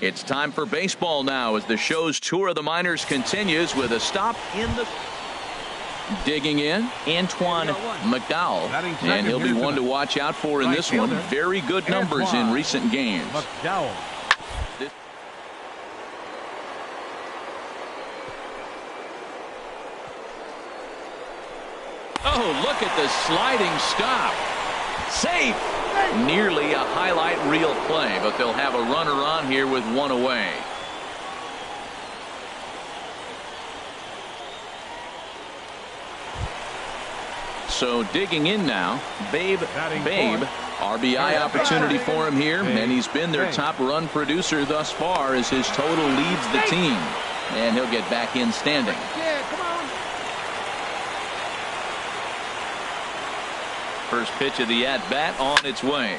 It's time for baseball now as the show's tour of the minors continues with a stop in the... Digging in, Antoine McDowell, and he'll be one to watch out for in this one. Very good numbers in recent games. McDowell. Oh, look at the sliding stop. Safe. Nearly a highlight reel play, but they'll have a runner on here with one away. So digging in now, Babe, RBI opportunity for him here, and he's been their top run producer thus far as his total leads the team. And he'll get back in standing. First pitch of the at-bat on its way.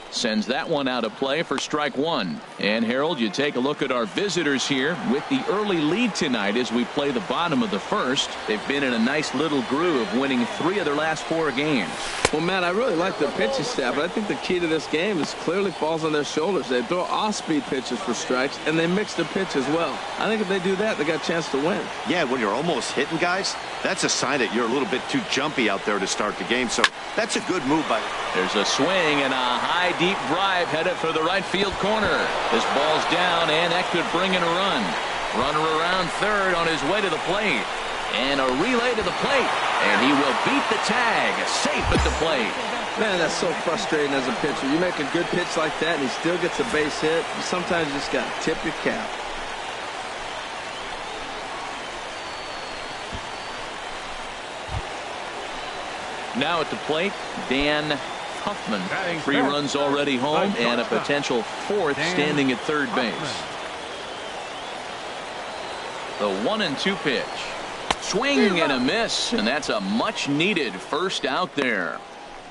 Sends that one out of play for strike one. And Harold, you take a look at our visitors here with the early lead tonight as we play the bottom of the first. They've been in a nice little groove, winning 3 of their last 4 games. Well, Matt, I really like their pitching staff, but I think the key to this game is clearly falls on their shoulders. They throw off-speed pitches for strikes, and they mix their pitch as well. I think if they do that, they got a chance to win. Yeah, when you're almost hitting guys, that's a sign that you're a little bit too jumpy out there to start the game. So that's a good move by them. There's a swing and a high deep drive headed for the right field corner. This ball's down, and that could bring in a run. Runner around third on his way to the plate. And a relay to the plate. And he will beat the tag. Safe at the plate. Man, that's so frustrating as a pitcher. You make a good pitch like that, and he still gets a base hit. Sometimes you just got to tip your cap. Now at the plate, Dan Huffman. 3 runs already home and a potential 4th standing at third base. The 1-2 pitch. Swing and a miss, and that's a much needed first out there.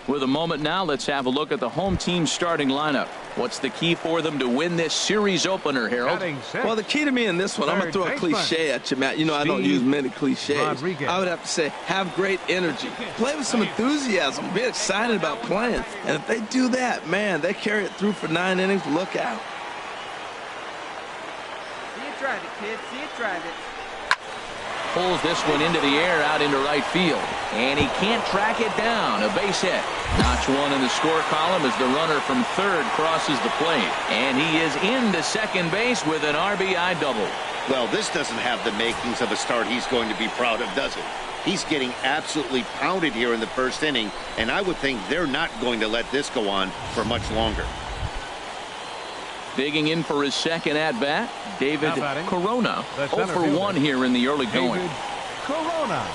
With a moment now, let's have a look at the home team starting lineup. What's the key for them to win this series opener, Harold? Well, the key to me in this one, I'm going to throw a cliche at you, Matt. You know I don't use many cliches. I would have to say have great energy. Play with some enthusiasm. Be excited about playing. And if they do that, man, they carry it through for 9 innings. Look out. See it drive it, kid. See it drive it. Pulls this one into the air out into right field. And he can't track it down. A base hit. Notch one in the score column as the runner from third crosses the plate. And he is into second base with an RBI double. Well, this doesn't have the makings of a start he's going to be proud of, does it? He's getting absolutely pounded here in the first inning, and I would think they're not going to let this go on for much longer. Digging in for his second at-bat, David Corona. 0 for 1 here in the early going. Corona.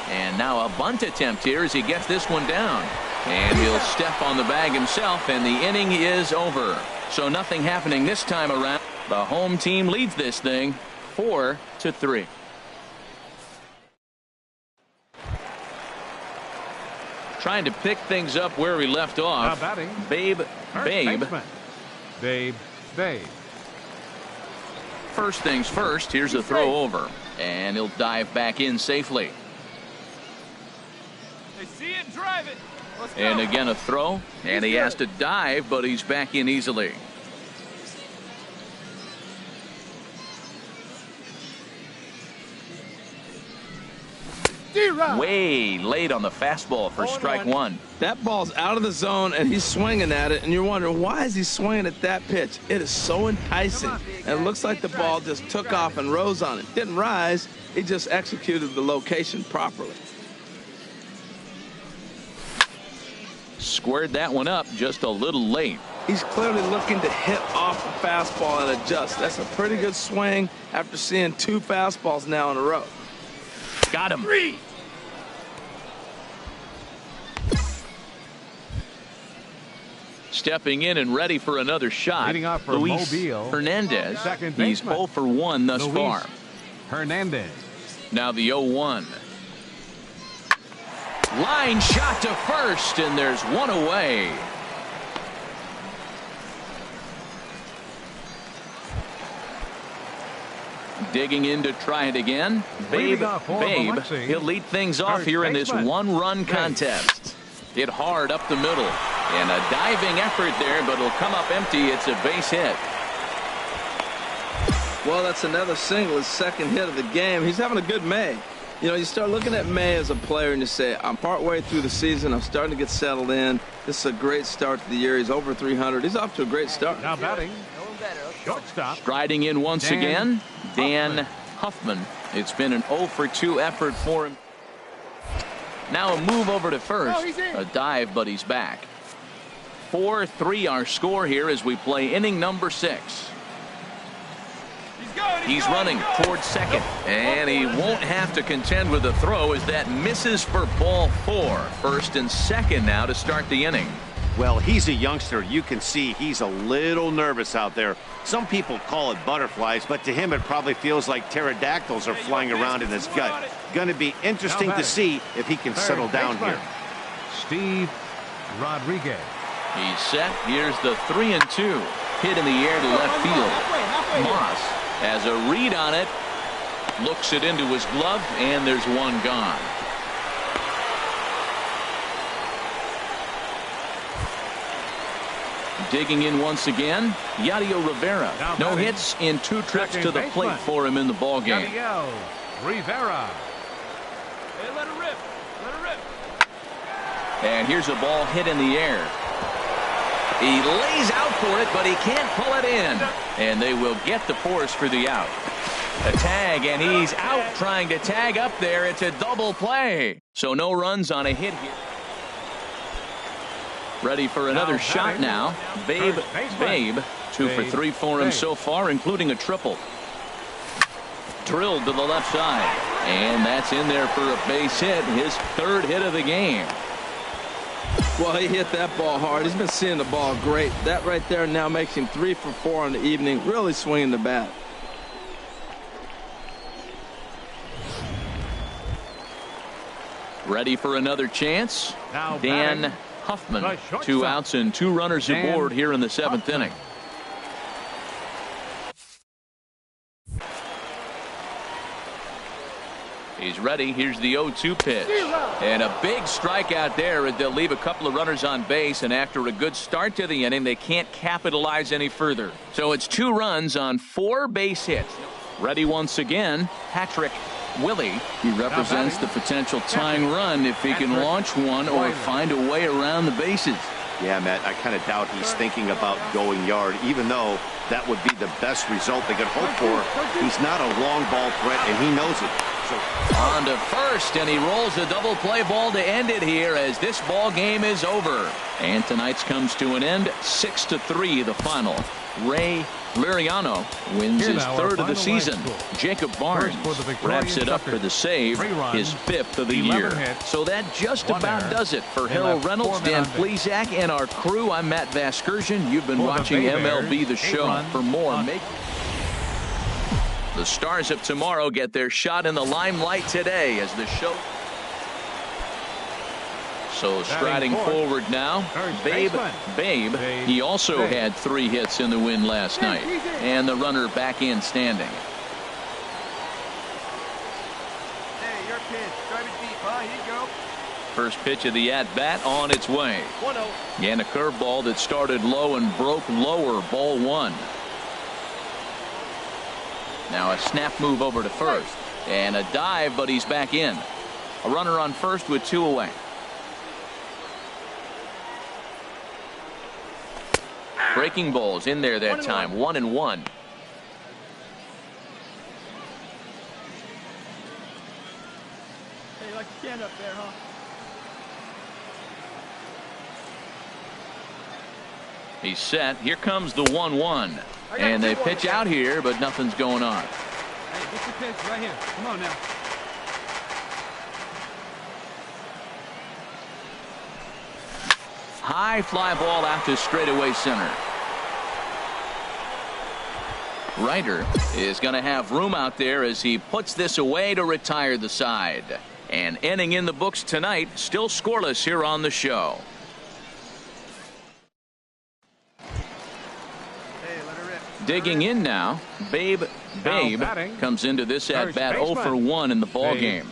And now a bunt attempt here as he gets this one down. And he'll step on the bag himself, and the inning is over. So nothing happening this time around. The home team leads this thing 4-3. Trying to pick things up where we left off. Babe. First things first, here's a throw over, and he'll dive back in safely. They see it, drive it. And again a throw, and he has to dive, but he's back in easily. Way late on the fastball for strike one. That ball's out of the zone, and he's swinging at it, and you're wondering, why is he swinging at that pitch? It is so enticing, and it looks like the ball just took off and rose on it. Didn't rise, he just executed the location properly. Squared that one up just a little late. He's clearly looking to hit off the fastball and adjust. That's a pretty good swing after seeing 2 fastballs now in a row. Got him. Stepping in and ready for another shot. Luis Hernandez. He's 0 for 1 thus far. Hernandez. Now the 0-1. Line shot to first, and there's one away. Digging in to try it again. Babe. He'll lead things off here in this 1-run contest. Hit hard up the middle. And a diving effort there, but it'll come up empty. It's a base hit. Well, that's another single, his second hit of the game. He's having a good May. You know, you start looking at May as a player and you say, I'm partway through the season. I'm starting to get settled in. This is a great start to the year. He's over 300. He's off to a great start. Now batting, shortstop. Striding in once again, Dan Huffman. It's been an 0 for 2 effort for him. Now a move over to first. A dive, but he's back. 4-3 our score here as we play inning number 6. He's running towards second, and he won't have to contend with the throw as that misses for ball 4. First and second now to start the inning. Well, he's a youngster. You can see he's a little nervous out there. Some people call it butterflies, but to him it probably feels like pterodactyls are flying around in his gut. Going to be interesting to see if he can settle down here. Steve Rodriguez. He's set. Here's the 3-2. Hit in the air to left field. Moss has a read on it. Looks it into his glove, and there's one gone. Digging in once again, Yadier Rivera. No hits in 2 trips to the plate for him in the ballgame. Yadier Rivera. Hey, let it rip. Let it rip. And here's a ball hit in the air. He lays out for it, but he can't pull it in. And they will get the force for the out. A tag, and he's out trying to tag up there. It's a double play. So no runs on a hit here. Ready for another shot now. Babe, 2 for 3 for him so far, including a triple. Drilled to the left side. And that's in there for a base hit. His 3rd hit of the game. Well, he hit that ball hard. He's been seeing the ball great. That right there now makes him 3 for 4 on the evening. Really swinging the bat. Ready for another chance. Now Dan Huffman. 2 outs and 2 runners aboard here in the 7th inning. He's ready. Here's the 0-2 pitch. And a big strikeout there as they'll leave a couple of runners on base. And after a good start to the inning, they can't capitalize any further. So it's 2 runs on 4 base hits. Ready once again, Patrick Willie. He represents the potential tying run if he can launch one or find a way around the bases. Yeah, Matt, I kind of doubt he's thinking about going yard, even though that would be the best result they could hope for. He's not a long ball threat, and he knows it. On to first, and he rolls a double play ball to end it here as this ball game is over. And tonight's comes to an end, 6-3 the final. Ray Liriano wins his 3rd of the season. Jacob Barnes wraps it up for the save, his 5th of the year. So that just about does it for Harold Reynolds, Dan Plesac, and our crew. I'm Matt Vasgersian. You've been watching MLB The Show. For more, the stars of tomorrow get their shot in the limelight today as the show. So striding forward now, Babe. He also had 3 hits in the win last night. And the runner back in standing. Hey, your pitch. Drive it deep, huh? Here you go. First pitch of the at-bat on its way. 1-0. And a curveball that started low and broke lower, ball 1. Now a snap move over to first. And a dive, but he's back in. A runner on first with 2 away. Breaking balls in there that time. 1-1. Hey, you like the can up there, huh? He's set. Here comes the 1-1. And they pitch out here, but nothing's going on. Hey, get your pitch right here. Come on now. High fly ball out to straightaway center. Ryder is going to have room out there as he puts this away to retire the side. And inning in the books tonight, still scoreless here on the show. Digging in now, Babe comes into this at bat 0 for 1 in the ball game.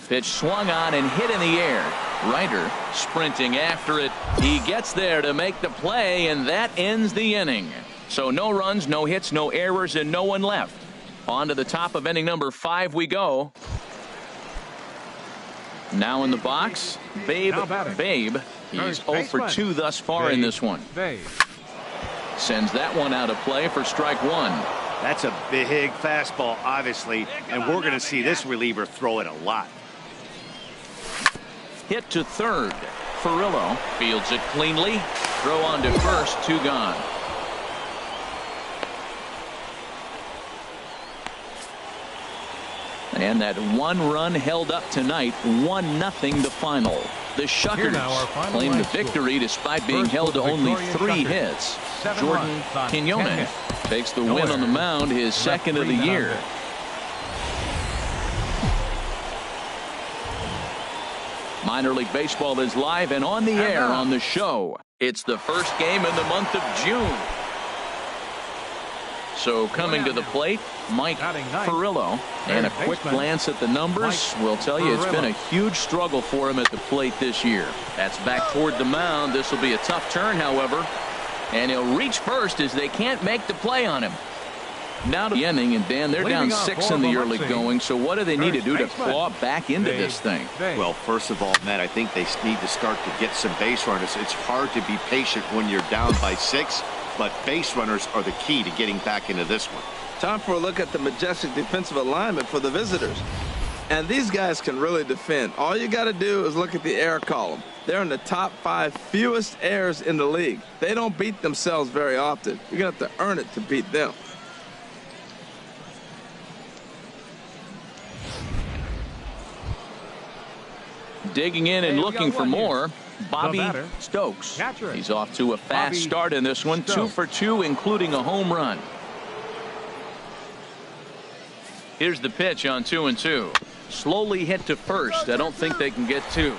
Pitch swung on and hit in the air. Ryder sprinting after it. He gets there to make the play, and that ends the inning. So no runs, no hits, no errors, and no one left. On to the top of inning number 5 we go. Now in the box, Babe. He's 0 for 2 thus far in this one. Sends that one out of play for strike 1. That's a big fastball, obviously, and we're going to see this reliever throw it a lot. Hit to third. Furillo fields it cleanly. Throw on to first, 2 gone. And that 1 run held up tonight, 1-0 the final. The Shuckers claim the victory despite being held to only 3 hits. Jordan Quinones takes the win on the mound, his second of the year. Minor League Baseball is live and on the air on the show. It's the first game in the month of June. So coming to the plate, Mike Furillo. And a quick glance at the numbers will tell you it's been a huge struggle for him at the plate this year. That's back toward the mound. This will be a tough turn, however. And he'll reach first as they can't make the play on him. Now to the inning, and Dan, they're down 6 in the early going. So what do they need to do to claw back into this thing? Well, first of all, Matt, I think they need to start to get some base runners. It's hard to be patient when you're down by 6, but base runners are the key to getting back into this one. Time for a look at the majestic defensive alignment for the visitors. And these guys can really defend. All you got to do is look at the error column. They're in the top 5 fewest errors in the league. They don't beat themselves very often. You're going to have to earn it to beat them. Digging in and looking for more, Bobby Stokes. He's off to a fast start in this one, 2 for 2, including a home run. Here's the pitch on 2-2. Slowly hit to first. I don't think they can get 2.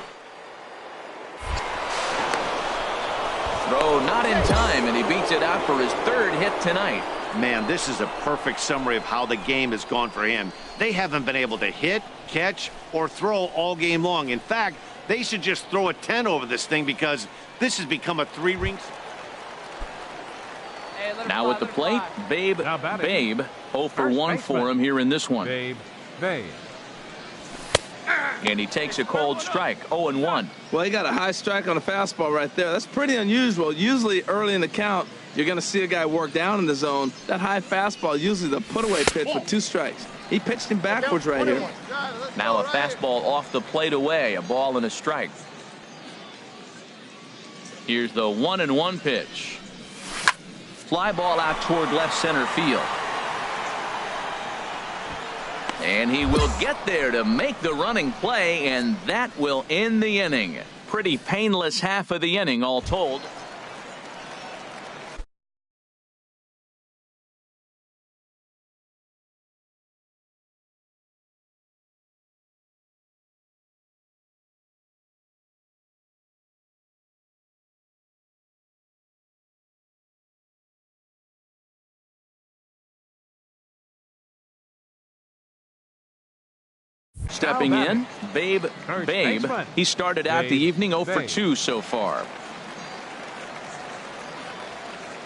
Throw not in time, and he beats it out for his 3rd hit tonight. Man, this is a perfect summary of how the game has gone for him. They haven't been able to hit, catch, or throw all game long. In fact, they should just throw a 10 over this thing because this has become a 3-ring. Now at the plate, Babe 0 for 1 for him here in this one. And he takes a cold strike, 0-1. Well, he got a high strike on a fastball right there. That's pretty unusual. Usually early in the count, you're going to see a guy work down in the zone. That high fastball, usually the put-away pitch with 2 strikes. He pitched him backwards right here. Now a fastball off the plate away, a ball and a strike. Here's the 1-1 pitch. Fly ball out toward left center field. And he will get there to make the running play, and that will end the inning. Pretty painless half of the inning, all told. Stepping in, Babe. He started out the evening 0 for 2 so far.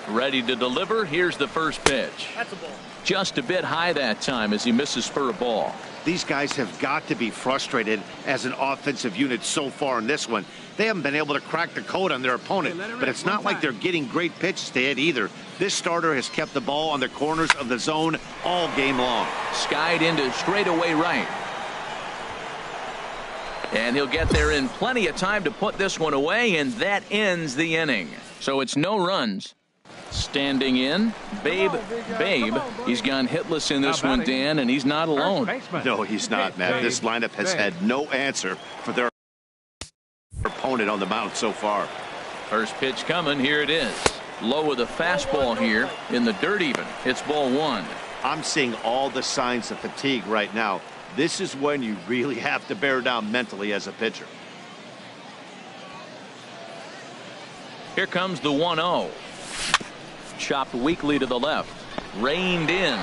Ready to deliver. Here's the first pitch. That's a ball. Just a bit high that time as he misses for a ball. These guys have got to be frustrated as an offensive unit so far in this one. They haven't been able to crack the code on their opponent, but it's not like they're getting great pitches to hit either. This starter has kept the ball on the corners of the zone all game long. Skied into straightaway right. And he'll get there in plenty of time to put this one away, and that ends the inning. So it's no runs. Standing in, Babe. He's gone hitless in this one, Dan, and he's not alone. No, he's not, Matt. This lineup has had no answer for their opponent on the mound so far. First pitch coming. Here it is. Low with a fastball here in the dirt even. It's ball 1. I'm seeing all the signs of fatigue right now. This is when you really have to bear down mentally as a pitcher. Here comes the 1-0. Chopped weakly to the left. Reined in.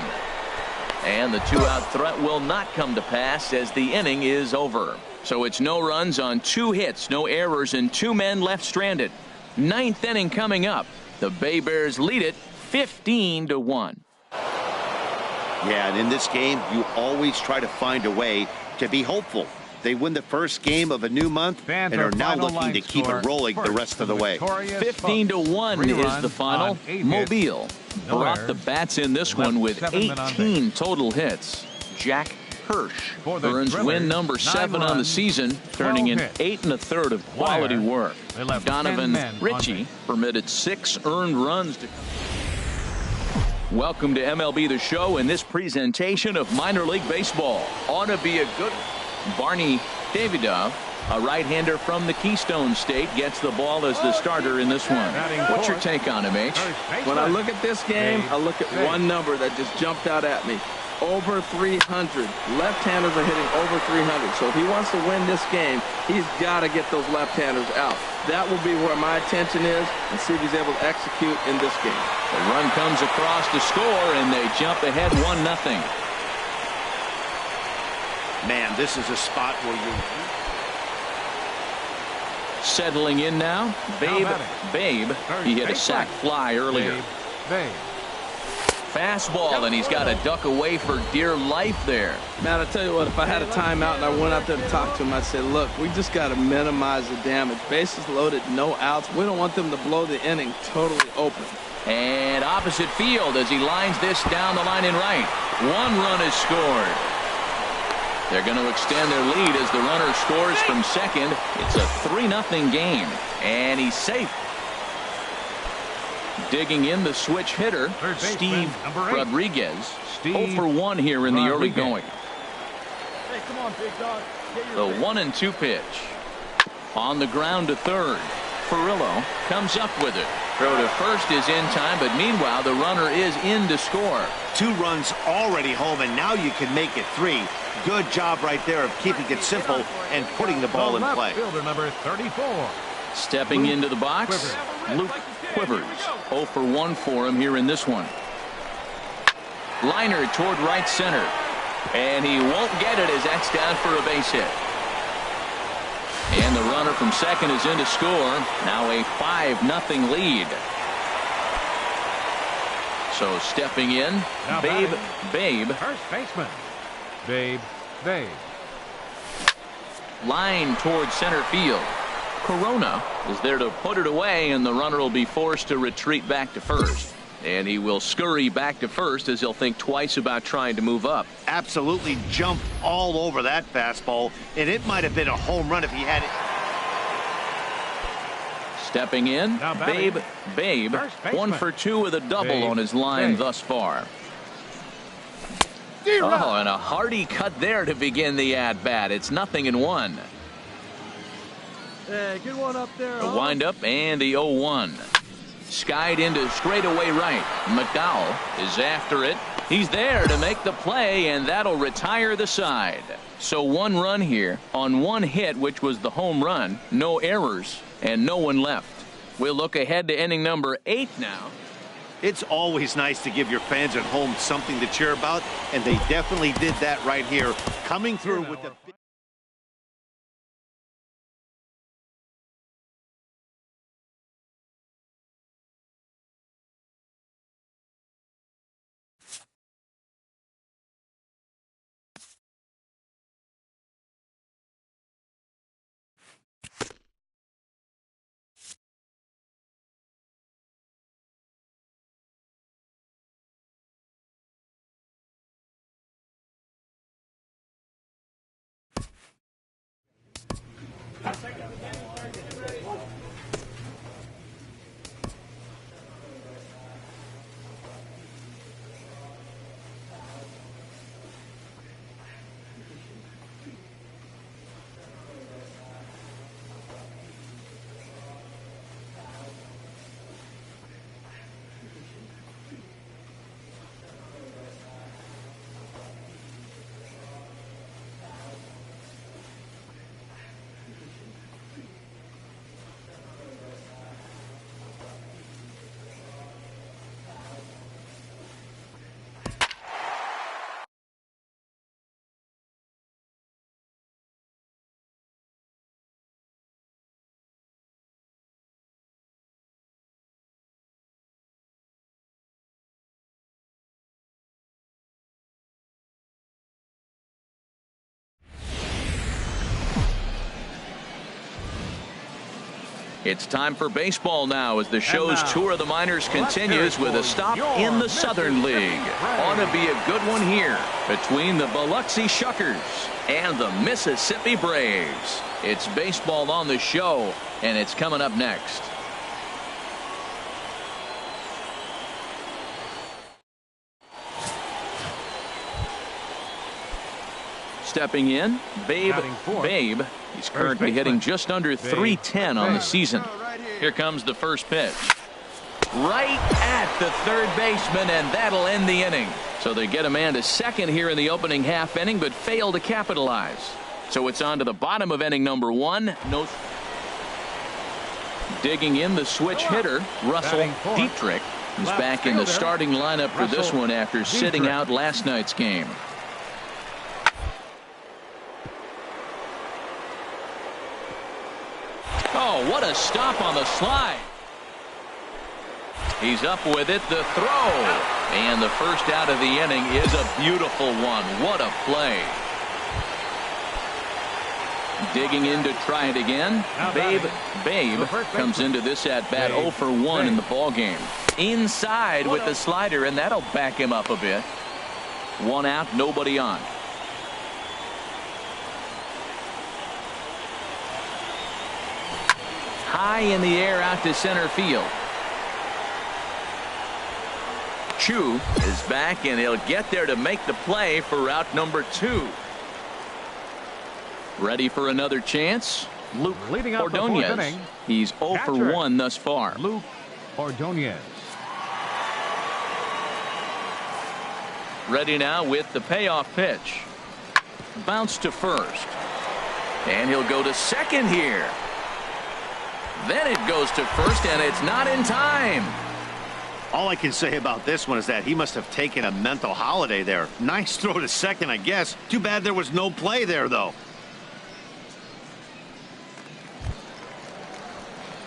And the 2-out threat will not come to pass as the inning is over. So it's no runs on 2 hits, no errors, and 2 men left stranded. 9th inning coming up. The Bay Bears lead it 15-1. Yeah, and in this game, you always try to find a way to be hopeful. They win the first game of a new month and are now looking to keep it rolling the rest of the way. 15-1 is the final. Mobile brought the bats in this one with 18 total hits. Jack Hirsch earns win number 7 on the season, turning in 8 1/3 of quality work. Donovan Ritchie permitted 6 earned runs. Welcome to MLB The Show in this presentation of minor league baseball. Ought to be a good Barney Davidoff, a right-hander from the Keystone State, gets the ball as the starter in this one. What's your take on him, H? When I look at this game, I look at one number that just jumped out at me. Over 300. Left-handers are hitting over 300. So if he wants to win this game, he's got to get those left-handers out. That will be where my attention is, and see if he's able to execute in this game. The run comes across to score, and they jump ahead 1-0. Man, this is a spot where you... Settling in now, Babe. He hit a sac fly earlier. Fastball, and he's got to duck away for dear life there. Matt, I tell you what, if I had a timeout and I went out there to talk to him, I'd say, look, we just got to minimize the damage. Bases loaded, no outs. We don't want them to blow the inning totally open. And opposite field as he lines this down the line in right. 1 run is scored. They're going to extend their lead as the runner scores from second. It's a 3-0 game, and he's safe. Digging in the switch hitter, Steve Rodriguez. 0 for 1 here in the early going. Hey, come on, big dog. The 1-2 pitch. On the ground to third. Ferrillo comes up with it. Throw to first is in time, but meanwhile the runner is in to score. 2 runs already home, and now you can make it 3. Good job right there of keeping it simple and putting the ball in play. Fielder number 34. Stepping into the box, Luke Quivers. 0 for 1 for him here in this one. Liner toward right center. And he won't get it as that's down for a base hit. And the runner from second is in to score. Now a 5-0 lead. So stepping in, Now Babe. First baseman, Babe. Line toward center field. Corona is there to put it away, and the runner will be forced to retreat back to first. And he will scurry back to first as he'll think twice about trying to move up. Absolutely jumped all over that fastball, and it might have been a home run if he had it. Stepping in, Now batting. Babe. First baseman. 1 for 2 with a double Babe. on his line Babe. thus far. Oh, and a hearty cut there to begin the at-bat. It's 0-1. Hey, get one up there. The windup and the 0-1. Skied into straightaway right. McDowell is after it. He's there to make the play, and that'll retire the side. So 1 run here on 1 hit, which was the home run. No errors and no one left. We'll look ahead to inning number 8 now. It's always nice to give your fans at home something to cheer about, and they definitely did that right here, coming through with the... It's time for baseball now as the show's tour of the minors continues with a stop in the Southern League. Ought to be a good one here between the Biloxi Shuckers and the Mississippi Braves. It's baseball on the show, and it's coming up next. Stepping in, Babe. He's currently hitting just under 310 on the season. Here comes the first pitch. Right at the third baseman, and that'll end the inning. So they get a man to second here in the opening half inning, but fail to capitalize. So it's on to the bottom of inning number 1. Digging in the switch hitter, Russell Dietrich. He's back in the starting lineup for this one after sitting out last night's game. Oh, what a stop on the slide. He's up with it, the throw. And the first out of the inning is a beautiful one. What a play. Digging in to try it again. Babe comes into this at-bat 0 for 1 in the ballgame. Inside with the slider, and that'll back him up a bit. 1 out, nobody on. High in the air out to center field. Chu is back, and he'll get there to make the play for route number 2. Ready for another chance? Luke Ordonez. He's 0 for 1 thus far. Luke Ordonez. Ready now with the payoff pitch. Bounce to first. And he'll go to second here. Then it goes to first, and it's not in time. All I can say about this one is that he must have taken a mental holiday there. Nice throw to second, I guess. Too bad there was no play there, though.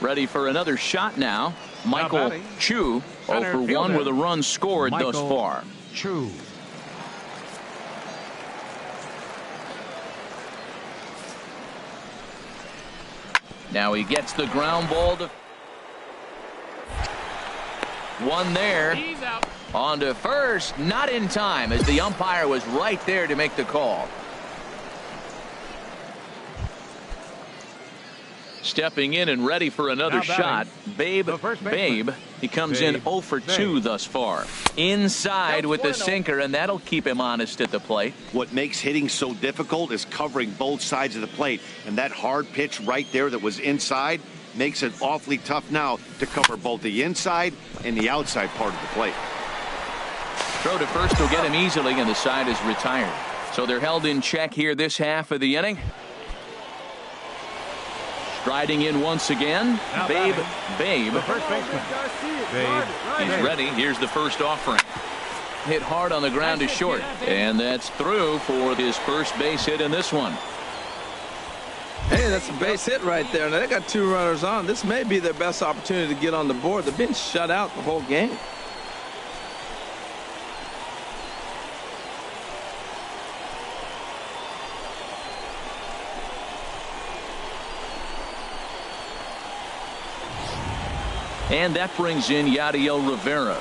Ready for another shot now. Michael Chu, 0 for 1 with a run scored thus far. Chu. Now he gets the ground ball to one there. On to first, not in time, as the umpire was right there to make the call. Stepping in and ready for another shot. Babe. He comes in 0 for 2 thus far. Inside with the sinker, and that'll keep him honest at the plate. What makes hitting so difficult is covering both sides of the plate, and that hard pitch right there that was inside makes it awfully tough now to cover both the inside and the outside part of the plate. Throw to first will get him easily, and the side is retired. So they're held in check here this half of the inning. Striding in once again, Babe. The first baseman. He's ready. Here's the first offering. Hit hard on the ground to short, and that's through for his first base hit in this one. Hey, that's a base hit right there. Now they got 2 runners on. This may be their best opportunity to get on the board. They've been shut out the whole game. And that brings in Yadiel Rivera.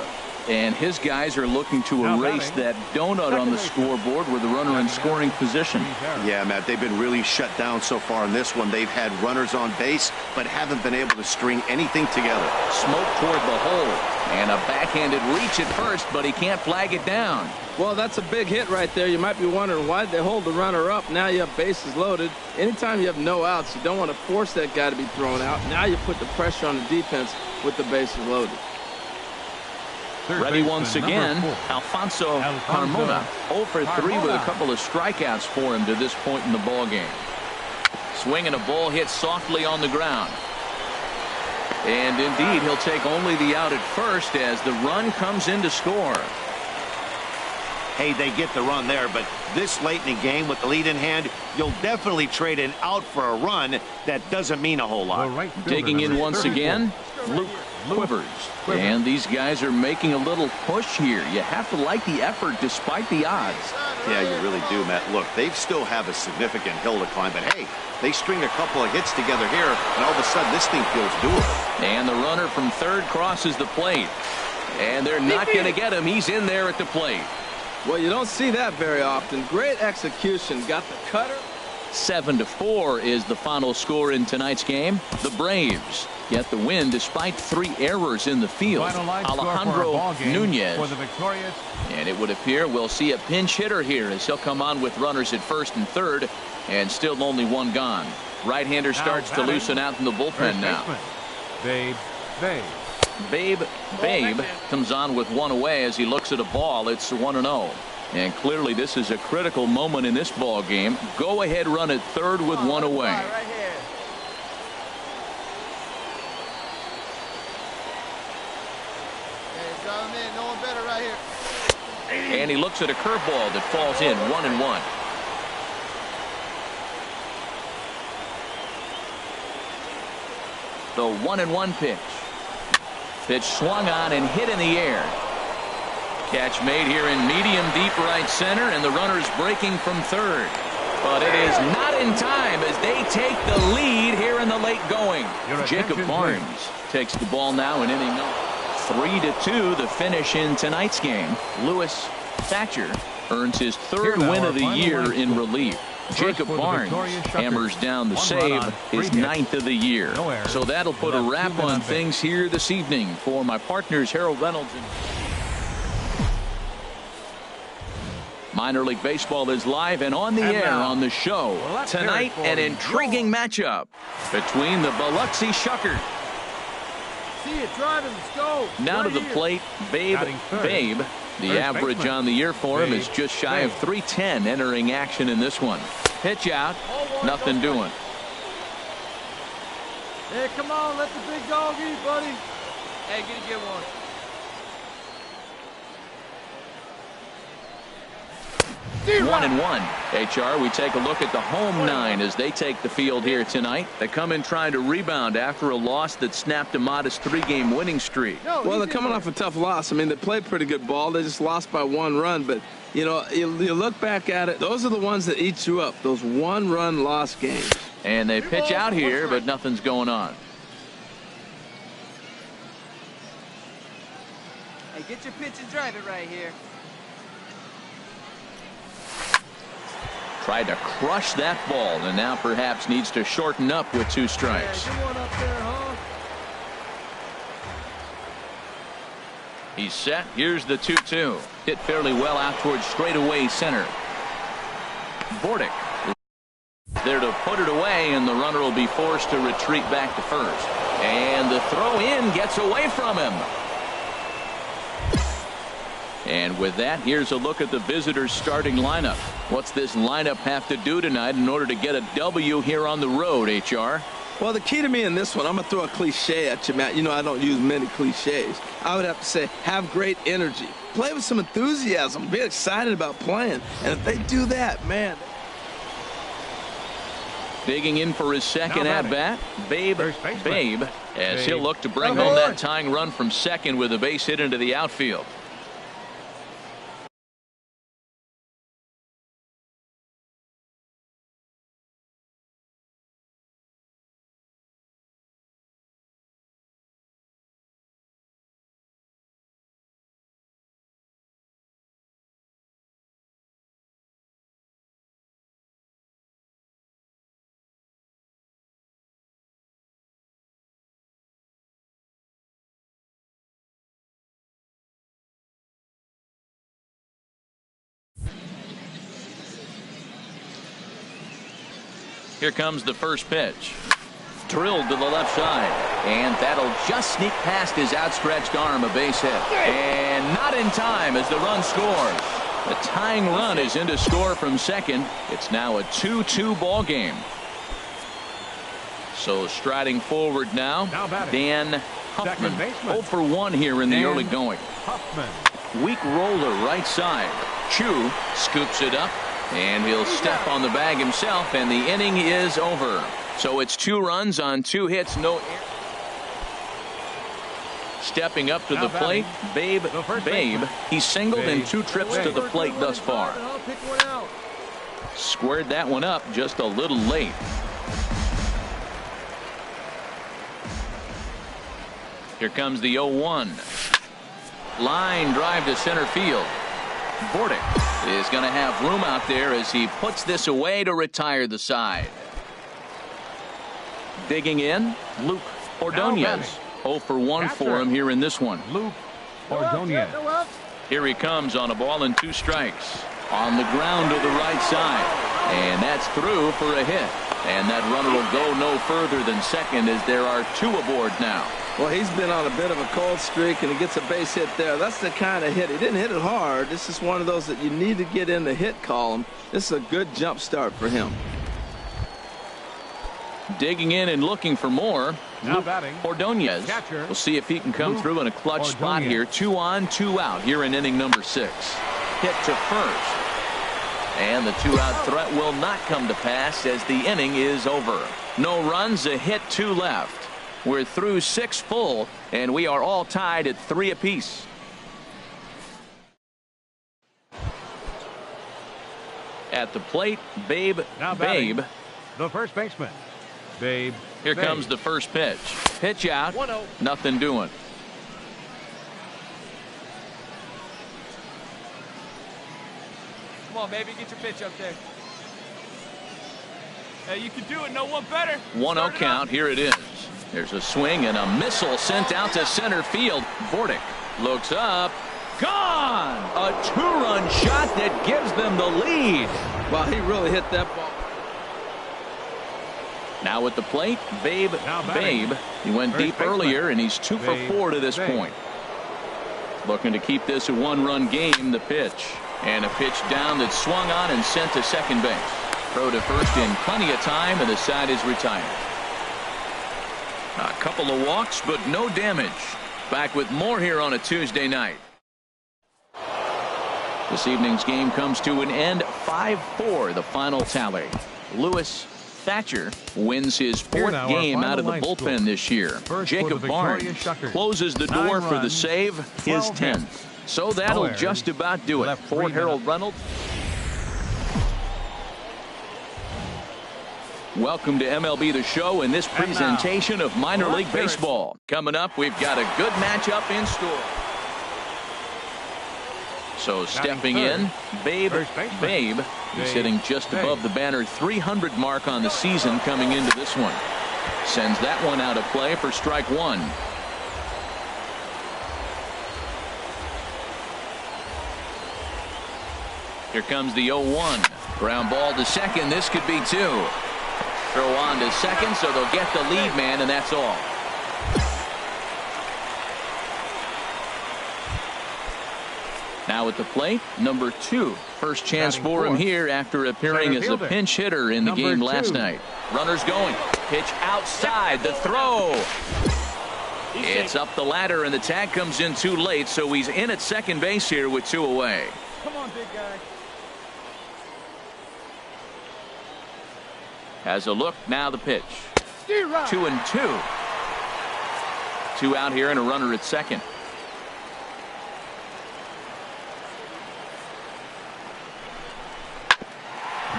And his guys are looking to erase that donut on the scoreboard with the runner in scoring position. Yeah, Matt, they've been really shut down so far in this one. They've had runners on base, but haven't been able to string anything together. Smoke toward the hole. And a backhanded reach at first, but he can't flag it down. Well, that's a big hit right there. You might be wondering why they hold the runner up. Now you have bases loaded. Anytime you have no outs, you don't want to force that guy to be thrown out. Now you put the pressure on the defense with the bases loaded. Ready once again, Alfonso Carmona, 0 for 3 with a couple of strikeouts for him to this point in the ballgame. Swinging a ball hit softly on the ground. And indeed, he'll take only the out at first as the run comes in to score. Hey, they get the run there, but this late in the game with the lead in hand, you'll definitely trade an out for a run. That doesn't mean a whole lot. Digging in once again, Luke quivers. And these guys are making a little push here. You have to like the effort despite the odds. Yeah, you really do, Matt. Look, they still have a significant hill to climb, but hey, they string a couple of hits together here, and all of a sudden this thing feels doable. And the runner from third crosses the plate. And they're not going to get him. He's in there at the plate. Well, you don't see that very often. Great execution. Got the cutter. 7-4 is the final score in tonight's game. The Braves get the win despite 3 errors in the field. Alejandro Nunez. For the victorious. And it would appear we'll see a pinch hitter here as he'll come on with runners at first and third, and still only 1 gone. Right-hander starts to loosen out in the bullpen now. Babe comes on with 1 away as he looks at a ball. It's 1-0. And clearly this is a critical moment in this ball game. Go ahead run at third with 1 away. Right here. Hey, drive him in. No one better right here. And he looks at a curveball that falls in. 1-1. The 1-1 pitch. Pitch swung on and hit in the air. Catch made here in medium deep right center, and the runner's breaking from third. But it is not in time as they take the lead here in the late going. Jacob Barnes takes the ball now in inning number 3-2, the finish in tonight's game. Lewis Thatcher earns his 3rd win of the year in relief. Jacob Barnes hammers down the save, his 9th of the year. So that'll put a wrap on things here this evening. For my partners Harold Reynolds and Minor League Baseball is live and on the air on the show. Tonight, an intriguing matchup between the Biloxi Shuckers. See it driving. Let's go. Now to the plate, Babe. The average on the year for him is just shy of 310 entering action in this one. Pitch out. Nothing doing. Hey, come on. Let the big dog eat, buddy. Hey, get one. 1-1. HR, we take a look at the home 9 as they take the field here tonight. They come in trying to rebound after a loss that snapped a modest 3-game winning streak. Well, they're coming off a tough loss. I mean, they played pretty good ball. They just lost by 1 run. But, you know, you look back at it, those are the ones that eat you up, those 1-run loss games. And they pitch out here, but nothing's going on. Hey, get your pitch and drive it right here. Tried to crush that ball and now perhaps needs to shorten up with 2 strikes. Hey, one up there, huh? He's set. Here's the 2-2. Hit fairly well out towards straightaway center. Bordick there to put it away, and the runner will be forced to retreat back to first. And the throw in gets away from him. And with that, here's a look at the visitors' starting lineup. What's this lineup have to do tonight in order to get a W here on the road, HR? Well, the key to me in this one, I'm going to throw a cliche at you, Matt. You know I don't use many cliches. I would have to say have great energy. Play with some enthusiasm. Be excited about playing. And if they do that, man. Digging in for his second at-bat, Babe, as he'll look to bring home that tying run from second with a base hit into the outfield. Here comes the first pitch. Drilled to the left side. And that'll just sneak past his outstretched arm, a base hit. And not in time as the run scores. The tying run is in to score from second. It's now a 2-2 ball game. So striding forward now Dan Huffman. 0 for 1 here in the early going. Weak roller right side. Chu scoops it up. And he'll step on the bag himself, and the inning is over. So it's 2 runs on 2 hits, no errors. Stepping up to the plate, Babe. He's singled in 2 trips to the plate thus far. Squared that one up just a little late. Here comes the 0-1. Line drive to center field. Bordick is going to have room out there as he puts this away to retire the side. Digging in, Luke Ordonez. 0 for 1 for him here in this one. Luke Ordonez. Here he comes on a ball and 2 strikes. On the ground to the right side. And that's through for a hit. And that runner will go no further than second as there are 2 aboard now. Well, he's been on a bit of a cold streak, and he gets a base hit there. That's the kind of hit. He didn't hit it hard. This is one of those that you need to get in the hit column. This is a good jump start for him. Digging in and looking for more. Now batting, Ordonez. catcher. We'll see if he can come through in a clutch spot here. 2 on, 2 out here in inning number 6. Hit to first. And the 2-out threat will not come to pass as the inning is over. No runs, a hit, 2 left. We're through 6 full, and we are all tied at 3 apiece. At the plate, Babe. The first baseman, Babe. Here comes the first pitch. Pitch out. 1-0. Nothing doing. Come on, baby, get your pitch up there. Hey, you can do it. No one better. 1-0 count. Here it is. There's a swing and a missile sent out to center field. Bordick looks up. Gone! A 2-run shot that gives them the lead. Wow, he really hit that ball. Now at the plate, Babe. He went deep earlier, and he's 2 for 4 to this point. Looking to keep this a 1-run game. The pitch. And a pitch down that swung on and sent to second base. Throw to first in plenty of time, and the side is retired. A couple of walks, but no damage. Back with more here on a Tuesday night. This evening's game comes to an end. 5-4, the final tally. Lewis Thatcher wins his 4th game out of the bullpen this year. Jacob Barnes closes the door for the save, his 10th. So that'll just about do it. For Harold Reynolds. Welcome to MLB The Show and this presentation of minor league baseball. Coming up, we've got a good matchup in store. So stepping in, Babe. He's hitting just above the banner 300 mark on the season coming into this one. Sends that one out of play for strike 1. Here comes the 0-1. Ground ball to second. This could be 2. Throw on to second, so they'll get the lead man, and that's all. Now at the plate, number 2. First chance for him here after appearing as a pinch hitter in the game last night. Runners going. Pitch outside. The throw. It's up the ladder, and the tag comes in too late, so he's in at second base here with 2 away. Come on, big guy. Has a look. Now the pitch. 2-2. 2 out here and a runner at second.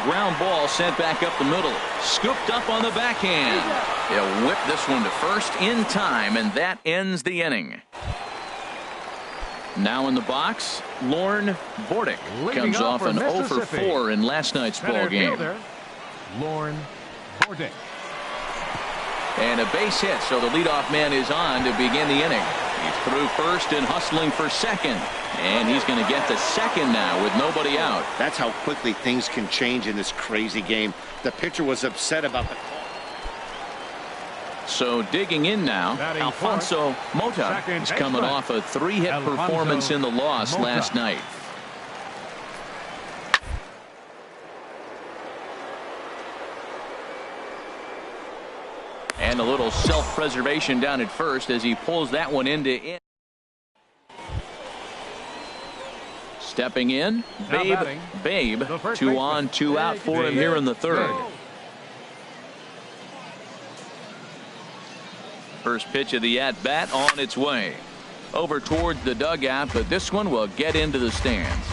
Ground ball sent back up the middle. Scooped up on the backhand. He'll whip this one to first in time, and that ends the inning. Now in the box, Lorne Bordick comes off an 0 for 4 in last night's ball game. Lorne Bordick. And a base hit, so the leadoff man is on to begin the inning. He's through first and hustling for second. And he's going to get to second now with nobody out. That's how quickly things can change in this crazy game. The pitcher was upset about the call. So digging in now, Alfonso Mota is coming off a 3-hit performance in the loss last night. And a little self-preservation down at first as he pulls that one into in. Stepping in, Babe. 2 on, 2 out for him here in the 3rd. First pitch of the at-bat on its way. over towards the dugout, but this one will get into the stands.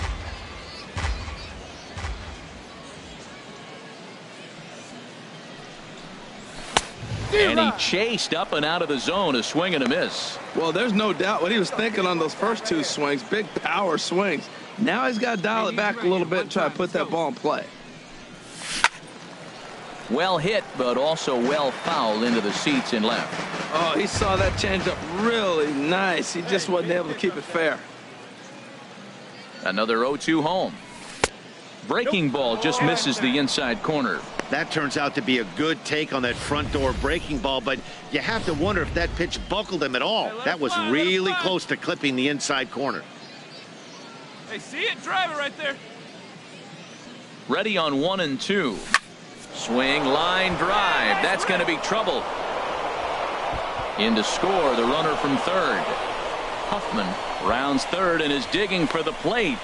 And he chased up and out of the zone, a swing and a miss. Well, there's no doubt what he was thinking on those first two swings, big power swings. Now he's got to dial it back a little bit and try to put that ball in play. Well hit, but also well fouled into the seats in left. Oh, he saw that changeup really nice. He just wasn't able to keep it fair. Another 0-2 home. Breaking ball just misses the inside corner. That turns out to be a good take on that front door breaking ball, but you have to wonder if that pitch buckled him at all. That was really close to clipping the inside corner. Hey, see it? Drive it right there. Ready on 1 and 2. Swing, line drive. That's going to be trouble. In to score, the runner from third. Huffman rounds third and is digging for the plate.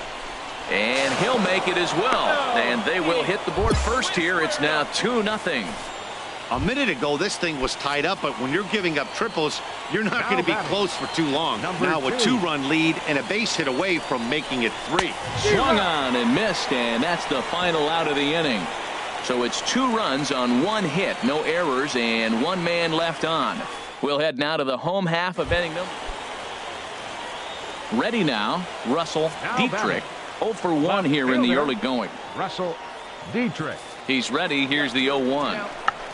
And he'll make it as well. And they will hit the board first here. It's now 2-0. A minute ago, this thing was tied up, but when you're giving up triples, you're not going to be close for too long. Now a 2-run lead and a base hit away from making it 3. Swung on and missed, and that's the final out of the inning. So it's 2 runs on 1 hit, no errors, and 1 man left on. We'll head now to the home half of inning number. Ready now, Russell Dietrich. 0 for 1 here in the early going. Russell Dietrich. He's ready. Here's the 0-1.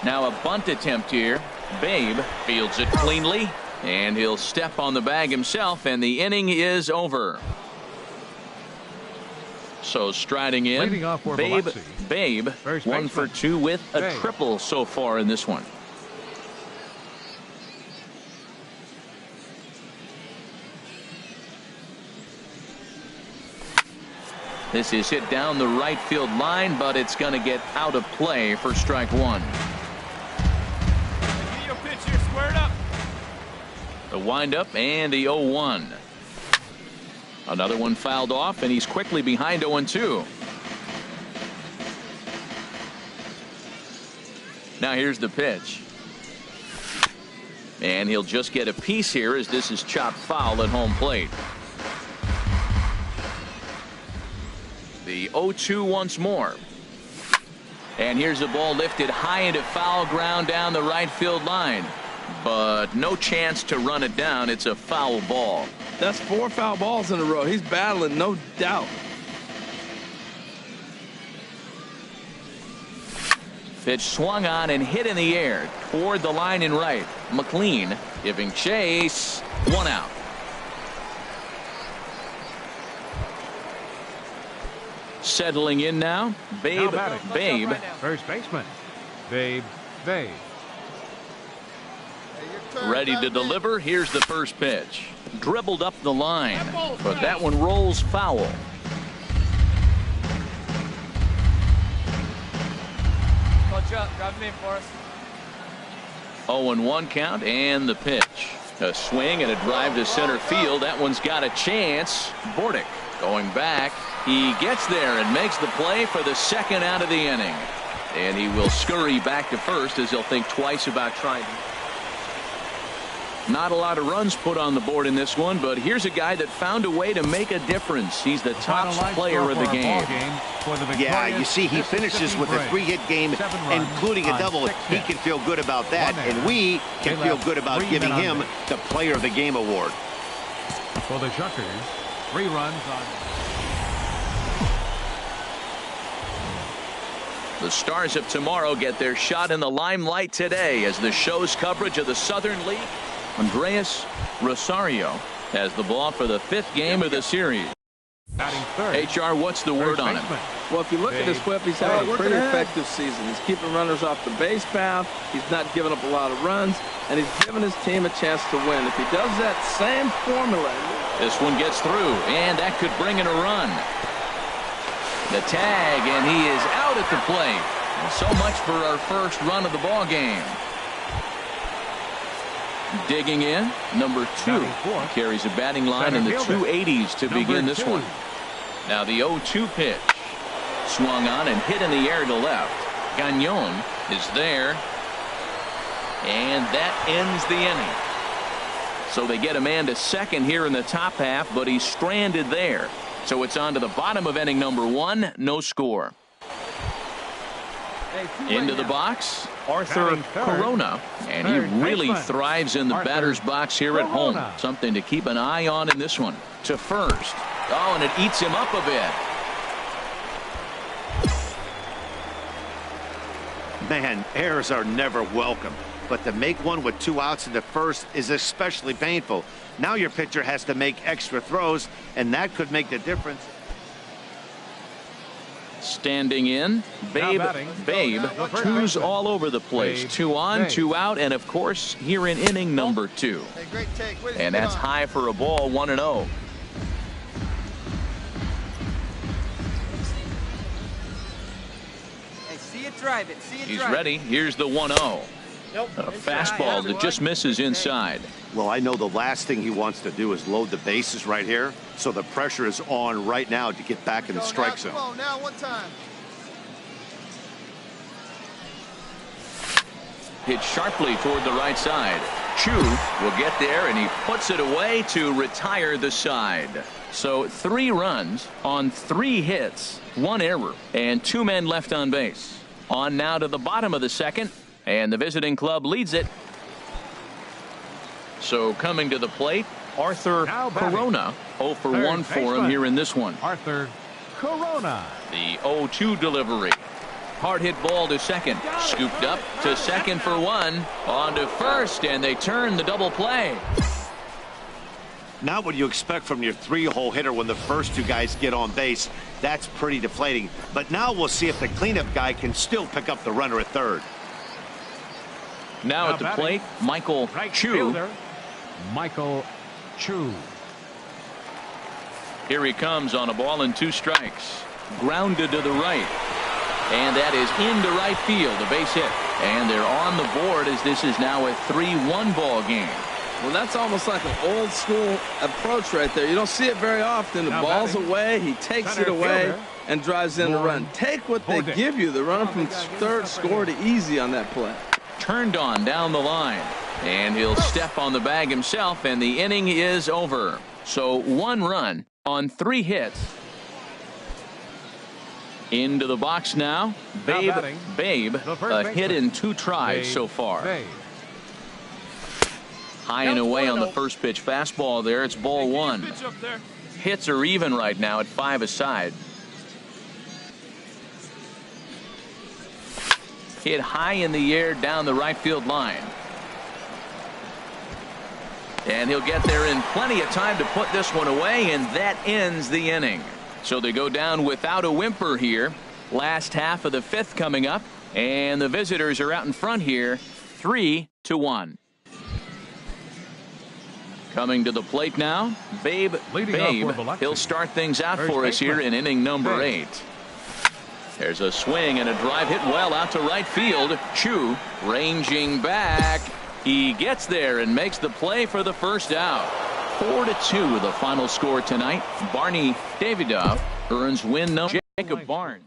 Now a bunt attempt here. Babe fields it cleanly, and he'll step on the bag himself, and the inning is over. So striding in, Babe 1 for 2 with a triple so far in this one. This is hit down the right field line, but it's going to get out of play for strike 1. Get your pitch here, squared up. The windup and the 0-1. Another one fouled off, and he's quickly behind 0-2. Now here's the pitch. And he'll just get a piece here as this is chopped foul at home plate. The 0-2 once more. And here's the ball lifted high into foul ground down the right field line. But no chance to run it down. It's a foul ball. That's 4 foul balls in a row. He's battling, no doubt. Pitch swung on and hit in the air toward the line and right. McLean giving chase. 1 out. Settling in now, Babe. First baseman, Babe. Ready to deliver. Here's the first pitch. Dribbled up the line, but that one rolls foul. Coach up, grab him in for us. 0-1 count and the pitch. A swing and a drive to center field. That one's got a chance. Bordick going back. He gets there and makes the play for the second out of the inning. And he will scurry back to first as he'll think twice about trying. Not a lot of runs put on the board in this one, but here's a guy that found a way to make a difference. He's the top player of the game. Yeah, you see, he finishes with a 3-hit game, including a double. He can feel good about that, and we can feel good about giving him the Player of the Game award. For the Shuckers, 3 runs on. The Stars of tomorrow get their shot in the limelight today as the show's coverage of the Southern League. Andreas Rosario has the ball for the 5th game of the series. HR, what's the word on him? Well, if you look at his whip, he's having a pretty effective season. He's keeping runners off the base path. He's not giving up a lot of runs, and he's giving his team a chance to win. If he does that same formula. This one gets through, and that could bring in a run. The tag, and he is out at the plate. So much for our first run of the ball game. Digging in, number 2 carries a batting line in the 280s to begin this one. Now the 0-2 pitch. Swung on and hit in the air to left. Gagnon is there. And that ends the inning. So they get a man to second here in the top half, but he's stranded there. So it's on to the bottom of inning number 1. No score. Into the box, Arthur Corona, and he really thrives in the batter's box here at home. Something to keep an eye on in this one. To first. Oh, and it eats him up a bit. Man, errors are never welcome, but to make one with 2 outs in the first is especially painful. Now your pitcher has to make extra throws, and that could make the difference. Standing in, Babe, twos all over the place. 2 on, 2 out, and of course, here in inning number 2. And that's high for a ball, 1-0. He's ready. Here's the 1-0. A fastball that just misses inside. Well, I know the last thing he wants to do is load the bases right here, so the pressure is on right now to get back in the strike zone. Hit sharply toward the right side. Chu will get there, and he puts it away to retire the side. So 3 runs on 3 hits, 1 error, and 2 men left on base. On now to the bottom of the second, and the visiting club leads it. So coming to the plate, Arthur Corona. 0 for 1 for him here in this one. Arthur Corona. The 0-2 delivery. Hard hit ball to second. Scooped up to second for 1. On to first, and they turn the double play. Not what you expect from your 3-hole hitter when the first 2 guys get on base. That's pretty deflating. But now we'll see if the cleanup guy can still pick up the runner at third. Now at the plate, Michael Chu. Michael Chu. Here he comes on a ball and 2 strikes. Grounded to the right. And that is into right field, a base hit. And they're on the board as this is now a 3-1 ball game. Well, that's almost like an old school approach right there. You don't see it very often. The ball's away, he takes it away and drives in the run. Take what they give you. The runner from third scored easy on that play. Turned on down the line, and he'll step on the bag himself, and the inning is over. So 1 run on 3 hits. Into the box now, Babe, a hit in 2 tries so far. High and away on the first pitch fastball there. It's ball 1. Hits are even right now at 5 aside. Hit high in the air down the right field line. And he'll get there in plenty of time to put this one away, and that ends the inning. So they go down without a whimper here. Last half of the 5th coming up, and the visitors are out in front here, 3-1. Coming to the plate now, Babe. He'll start things out for us here in inning number 8. There's a swing and a drive hit well out to right field. Chu ranging back. He gets there and makes the play for the first out. 4-2 the final score tonight. Barney Davidoff earns win number Jacob Barnes.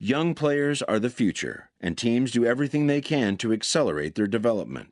Young players are the future, and teams do everything they can to accelerate their development.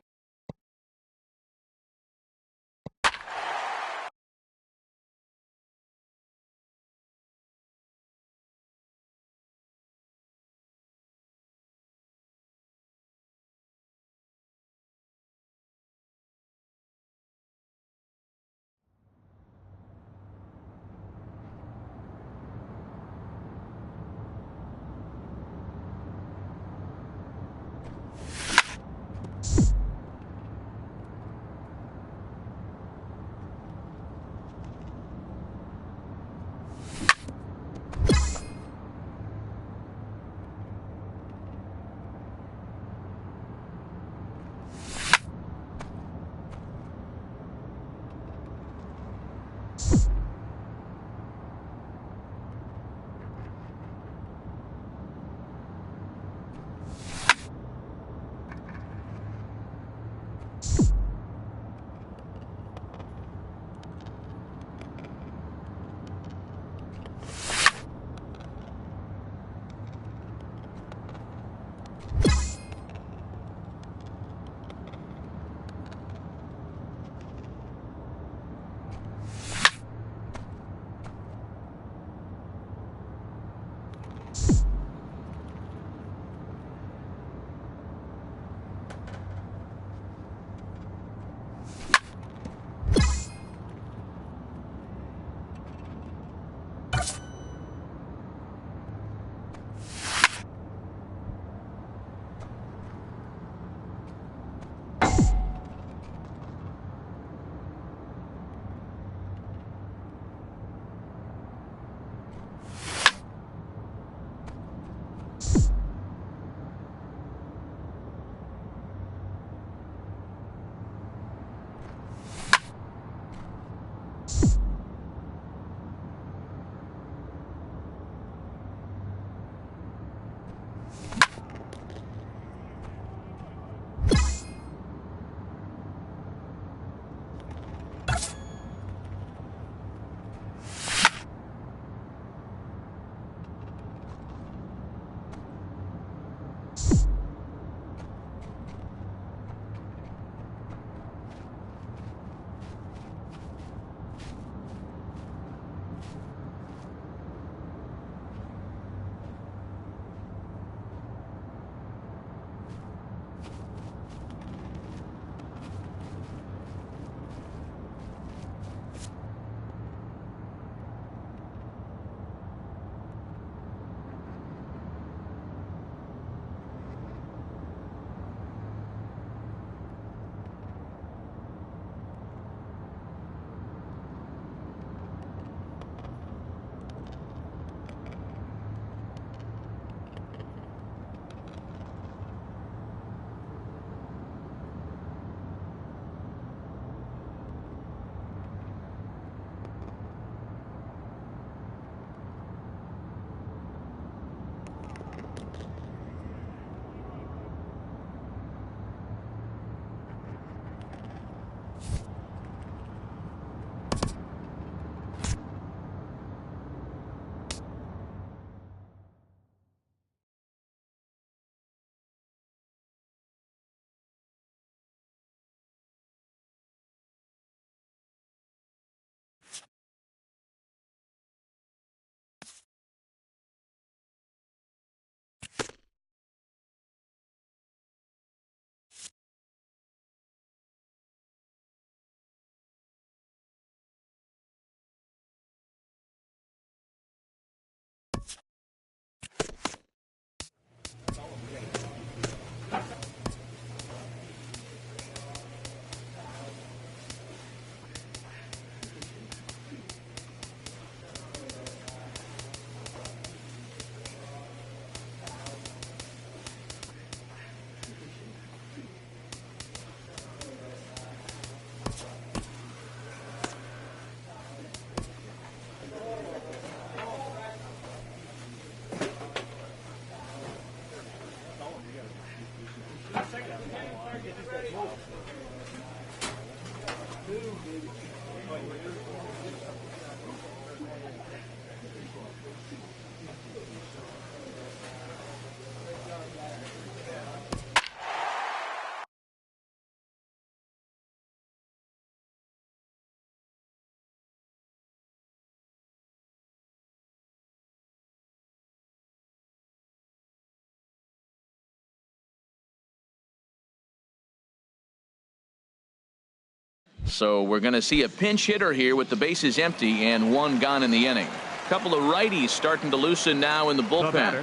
So we're going to see a pinch hitter here with the bases empty and one gone in the inning. A couple of righties starting to loosen now in the bullpen. The batter,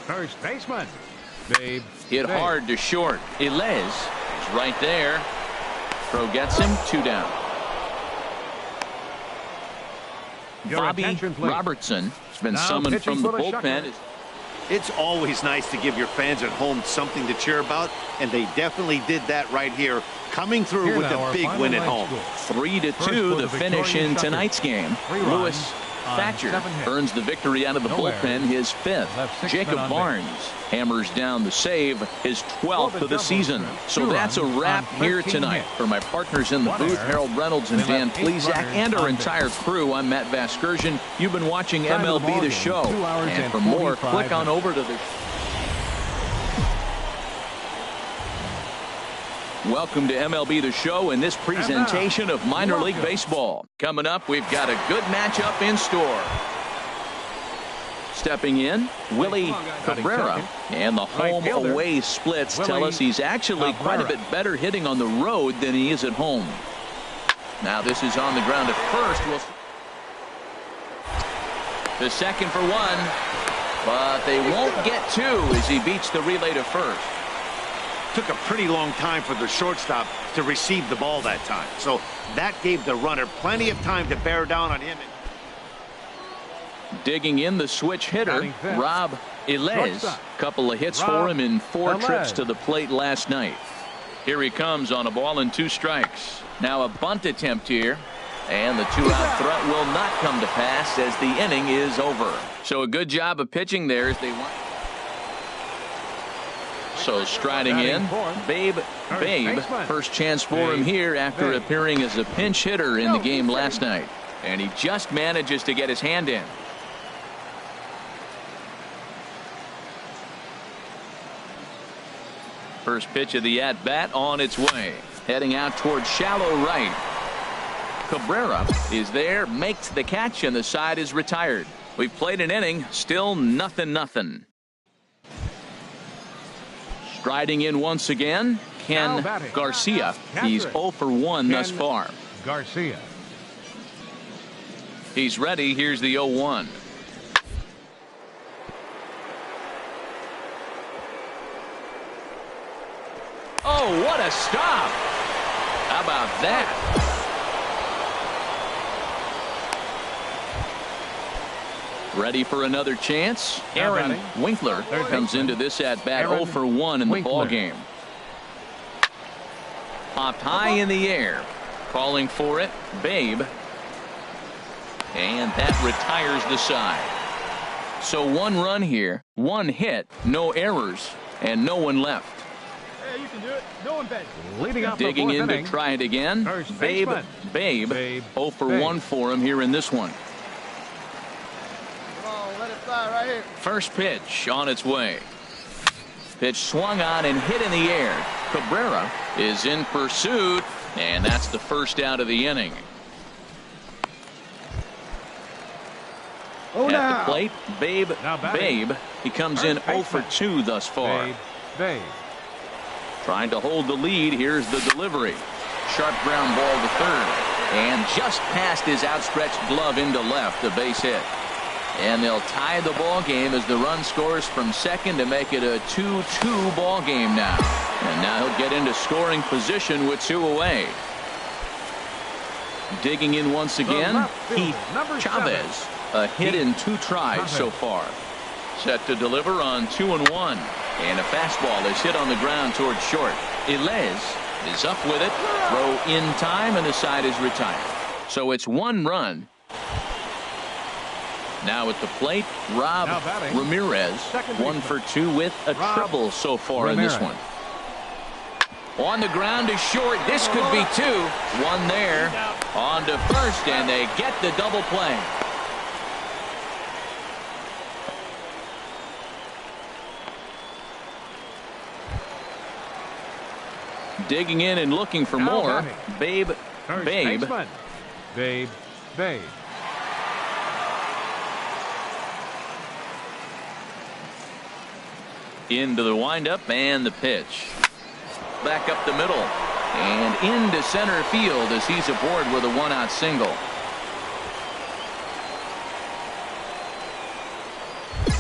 first baseman, Babe. Hit hard to short. Ilez is right there. Throw gets him, 2 down. Bobby Robertson has been summoned from the bullpen. It's always nice to give your fans at home something to cheer about, and they definitely did that right here, coming through with a big win at home. 3-2 the finish in tonight's game. Lewis Thatcher earns the victory out of the bullpen, his 5th. Jacob Barnes hammers down the save, his 12th of the season. So that's a wrap here tonight. For my partners in the booth, Harold Reynolds and Dan Plesac, and our entire crew, I'm Matt Vasgersian. You've been watching MLB The Show. And for more, click on over to the... Welcome to MLB The Show and this presentation of minor league baseball. Coming up, we've got a good matchup in store. Stepping in, Willie Cabrera, and the home-away splits tell us he's actually quite a bit better hitting on the road than he is at home. Now this is on the ground at first. The second for 1, but they won't get 2 as he beats the relay to first. Took a pretty long time for the shortstop to receive the ball that time. So that gave the runner plenty of time to bear down on him. Digging in the switch hitter, Rob Ilez. Couple of hits for him in 4 trips to the plate last night. Here he comes on a ball and 2 strikes. Now a bunt attempt here. And the 2-out threat will not come to pass as the inning is over. So a good job of pitching there as they want. So striding in, Babe. First chance for him here after appearing as a pinch hitter in the game last night. And he just manages to get his hand in. First pitch of the at-bat on its way. Heading out towards shallow right. Cabrera is there, makes the catch, and the side is retired. We've played an inning, still 0-0. Striding in once again, Ken Garcia. He's 0 for 1 thus far. Garcia. He's ready. Here's the 0-1. Oh, what a stop! How about that? Ready for another chance? Aaron Winkler comes into this at-bat 0 for 1 in the ballgame. Popped high in the air. Calling for it, Babe. And that retires the side. So 1 run here, 1 hit, no errors, and no one left. Hey, you can do it. No one bends. Leading up Digging in inning. to try it again. Babe. 0 for 1 for him here in this one. Right here. First pitch on its way. Pitch swung on and hit in the air. Cabrera is in pursuit, and that's the first out of the inning. At the plate, Babe. He comes in 0 for 2 thus far. Babe. Trying to hold the lead. Here's the delivery. Sharp ground ball to third, and just past his outstretched glove into left, a base hit. And they'll tie the ball game as the run scores from second to make it a 2-2 ball game now. And now he'll get into scoring position with 2 away. Digging in once again, Heath Chavez. A hit in 2 tries so far. Set to deliver on 2-1. And a fastball is hit on the ground towards short. Ilez is up with it. Throw in time, and the side is retired. So it's 1 run. Now at the plate, Rob Ramirez, 1 for 2 with a trouble so far in this one. On the ground is short. This could be two. One there. On to first, and they get the double play. Digging in and looking for more. Babe. Into the windup and the pitch. Back up the middle and into center field as he's aboard with a one-out single.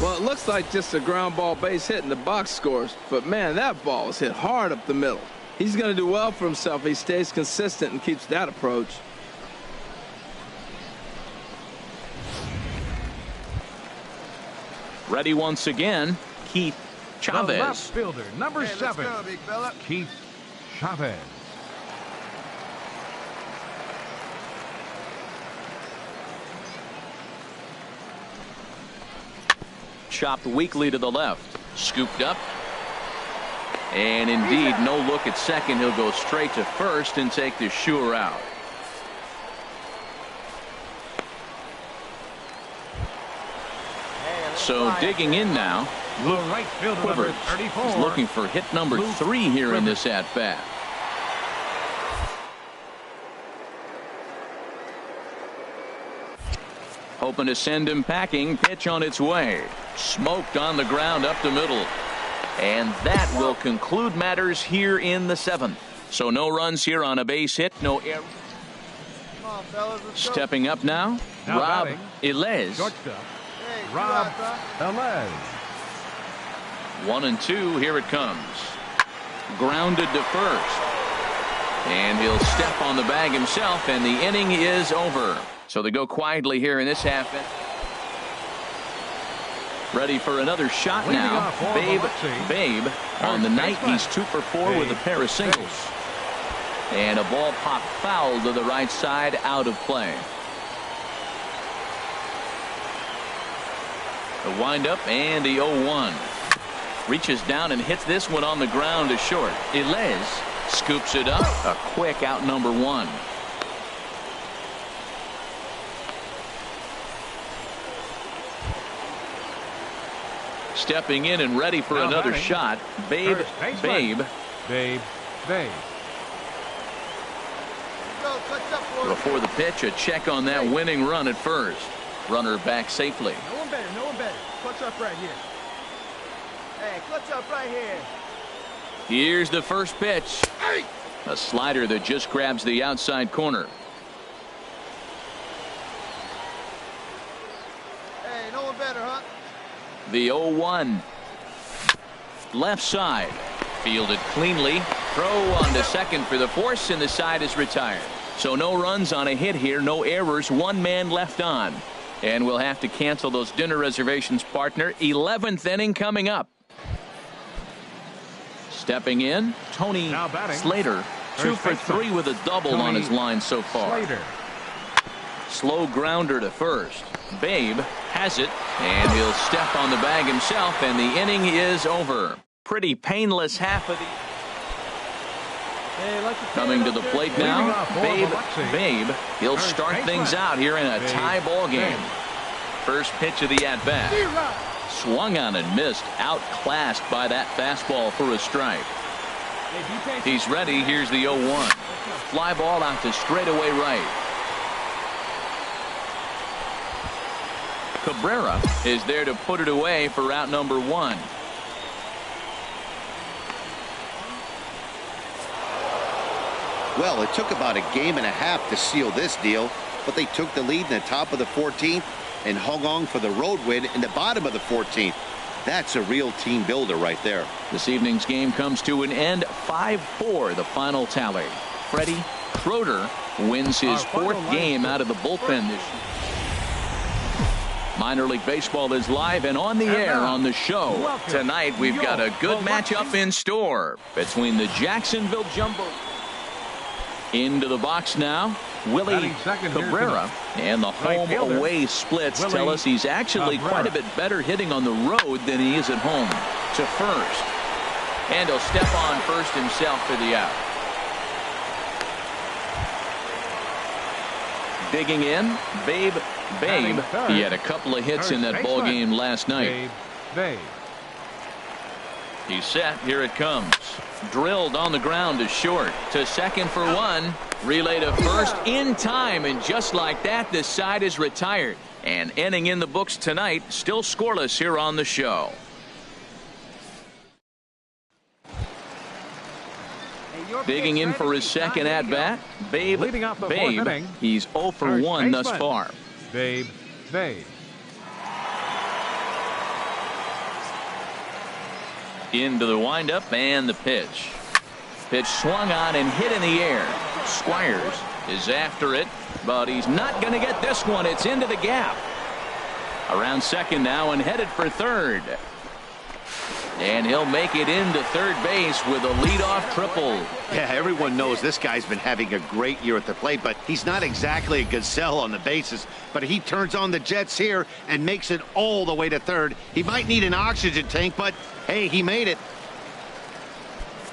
Well, it looks like just a ground ball base hit in the box scores, but man, that ball was hit hard up the middle. He's going to do well for himself if he stays consistent and keeps that approach. Ready once again, Keith Chavez. The left fielder, number 7, Keith Chavez. Chopped weakly to the left. Scooped up. And indeed, no look at second. He'll go straight to first and take the sure out. So digging in now. The right fielder, number 34. He's looking for hit number 3 here in this at-bat. Hoping to send him packing. Pitch on its way. Smoked on the ground up the middle. And that will conclude matters here in the 7th. So no runs here on a base hit. No error. Stepping up now Rob Ilez. Rob Ilez. 1-2. Here it comes. Grounded to first. And he'll step on the bag himself, and the inning is over. So they go quietly here in this half. Ready for another shot now. Babe on the night, he's 2 for 4 with a pair of singles. And a ball popped foul to the right side, out of play. The windup and the 0-1. Reaches down and hits this one on the ground to short. Ilez scoops it up. A quick out, number 1. Stepping in and ready for another shot. Babe. Before the pitch, a check on that winning run at first. Runner back safely. No one better. Clutch up right here. Hey, clutch up right here. Here's the first pitch. A slider that just grabs the outside corner. Hey, no one better, huh? The 0-1. Left side. Fielded cleanly. Throw on to second for the force, and the side is retired. So no runs on a hit here. No errors. 1 man left on. And we'll have to cancel those dinner reservations, partner. 11th inning coming up. Stepping in, Tony Slater. 2 for 3 with a double on his line so far. Slow grounder to first. Babe has it, and he'll step on the bag himself, and the inning is over. Pretty painless half of the... Coming to the plate now, Babe. He'll start things out here in a tie ball game. First pitch of the at-bat. Swung on and missed, outclassed by that fastball for a strike. He's ready. Here's the 0-1. Fly ball out to straightaway right. Cabrera is there to put it away for out number 1. Well, it took about a game and a half to seal this deal, but they took the lead in the top of the 14th and hung on for the road win in the bottom of the 14th. That's a real team builder right there. This evening's game comes to an end. 5-4 the final tally. Freddie Schroeder wins his 4th game out of the bullpen this year. Minor League Baseball is live and on the air on the show. Tonight we've got a good matchup in store between the Jacksonville Jumbo. Into the box now, Willie Cabrera, and the home-away splits tell us he's actually quite a bit better hitting on the road than he is at home. To first. And he'll step on first himself for the out. Digging in, Babe. He had a couple of hits in that ball game last night. He's set. Here it comes. Drilled on the ground to short. To second for one. Relay to first in time. And just like that, this side is retired. And ending in the books tonight, still scoreless here on the show. Digging in for his second at-bat, Babe. He's 0 for 1 thus far. Babe. Into the windup and the pitch. Pitch swung on and hit in the air. Squires is after it, but he's not going to get this one. It's into the gap. Around second now and headed for third. And he'll make it into third base with a leadoff triple. Yeah, everyone knows this guy's been having a great year at the plate, but he's not exactly a gazelle on the bases. But he turns on the jets here and makes it all the way to third. He might need an oxygen tank, but hey, he made it.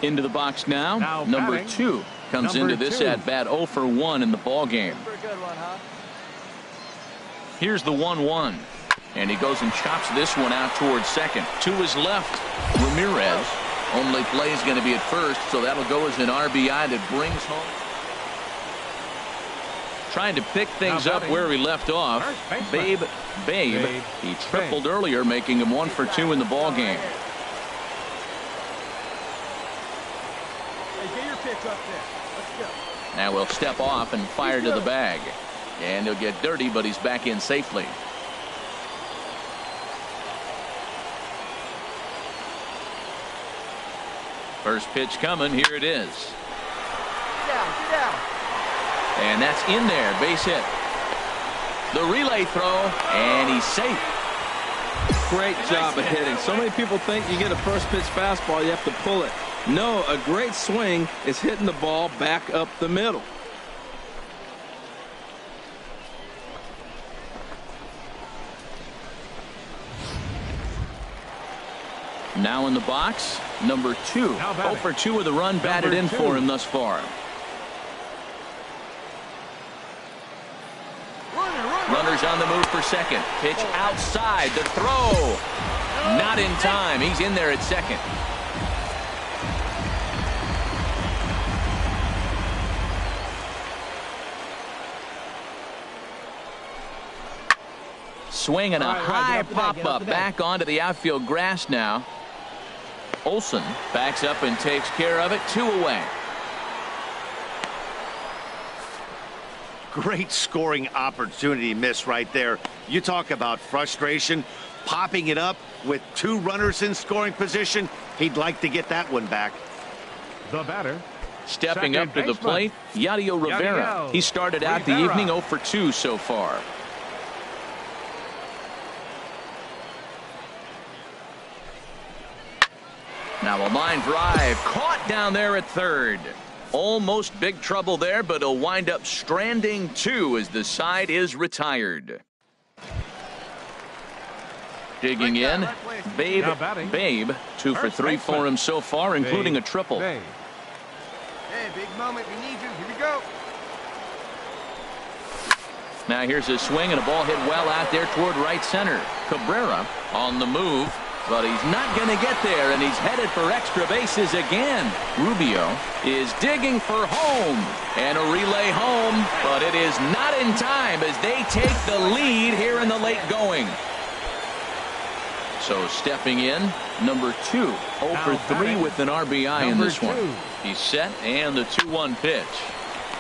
Into the box now number 2 comes into this at bat 0 for 1 in the ball game. Here's the 1-1. And he goes and chops this one out towards second. To his left, Ramirez. Only play is going to be at first, so that'll go as an RBI that brings home. Trying to pick things up where he left off. Babe. He tripled earlier, making him 1 for 2 in the ball game. Hey, get your pitch up there. Let's go. Now he'll step off and fire to the bag. And he'll get dirty, but he's back in safely. First pitch coming. Here it is. Get down. And that's in there. Base hit. The relay throw. And he's safe. Great job of hitting. So many people think you get a first pitch fastball, you have to pull it. No, a great swing is hitting the ball back up the middle. Now in the box, number 2. 0 for 2 with a run batted in for him thus far. Runners on the move for second. Pitch outside. The throw. Not in time. He's in there at second. Swing and a high pop-up back onto the outfield grass now. Olsen backs up and takes care of it. 2 away. Great scoring opportunity miss right there. You talk about frustration. Popping it up with 2 runners in scoring position. He'd like to get that one back. The batter. Stepping up to the plate, Yadier Rivera. He started out the evening 0 for 2 so far. Now a line drive caught down there at third. Almost big trouble there, but he'll wind up stranding 2 as the side is retired. Digging in, Babe 2 for 3 for him so far, including a triple. Hey, big moment. We need you. Here we go. Now here's a swing and a ball hit well out there toward right center. Cabrera on the move. But he's not going to get there, and he's headed for extra bases again. Rubio is digging for home, and a relay home, but it is not in time as they take the lead here in the late going. So stepping in, number 2, 0 for 3 with an RBI in this one. He's set, and the 2-1 pitch.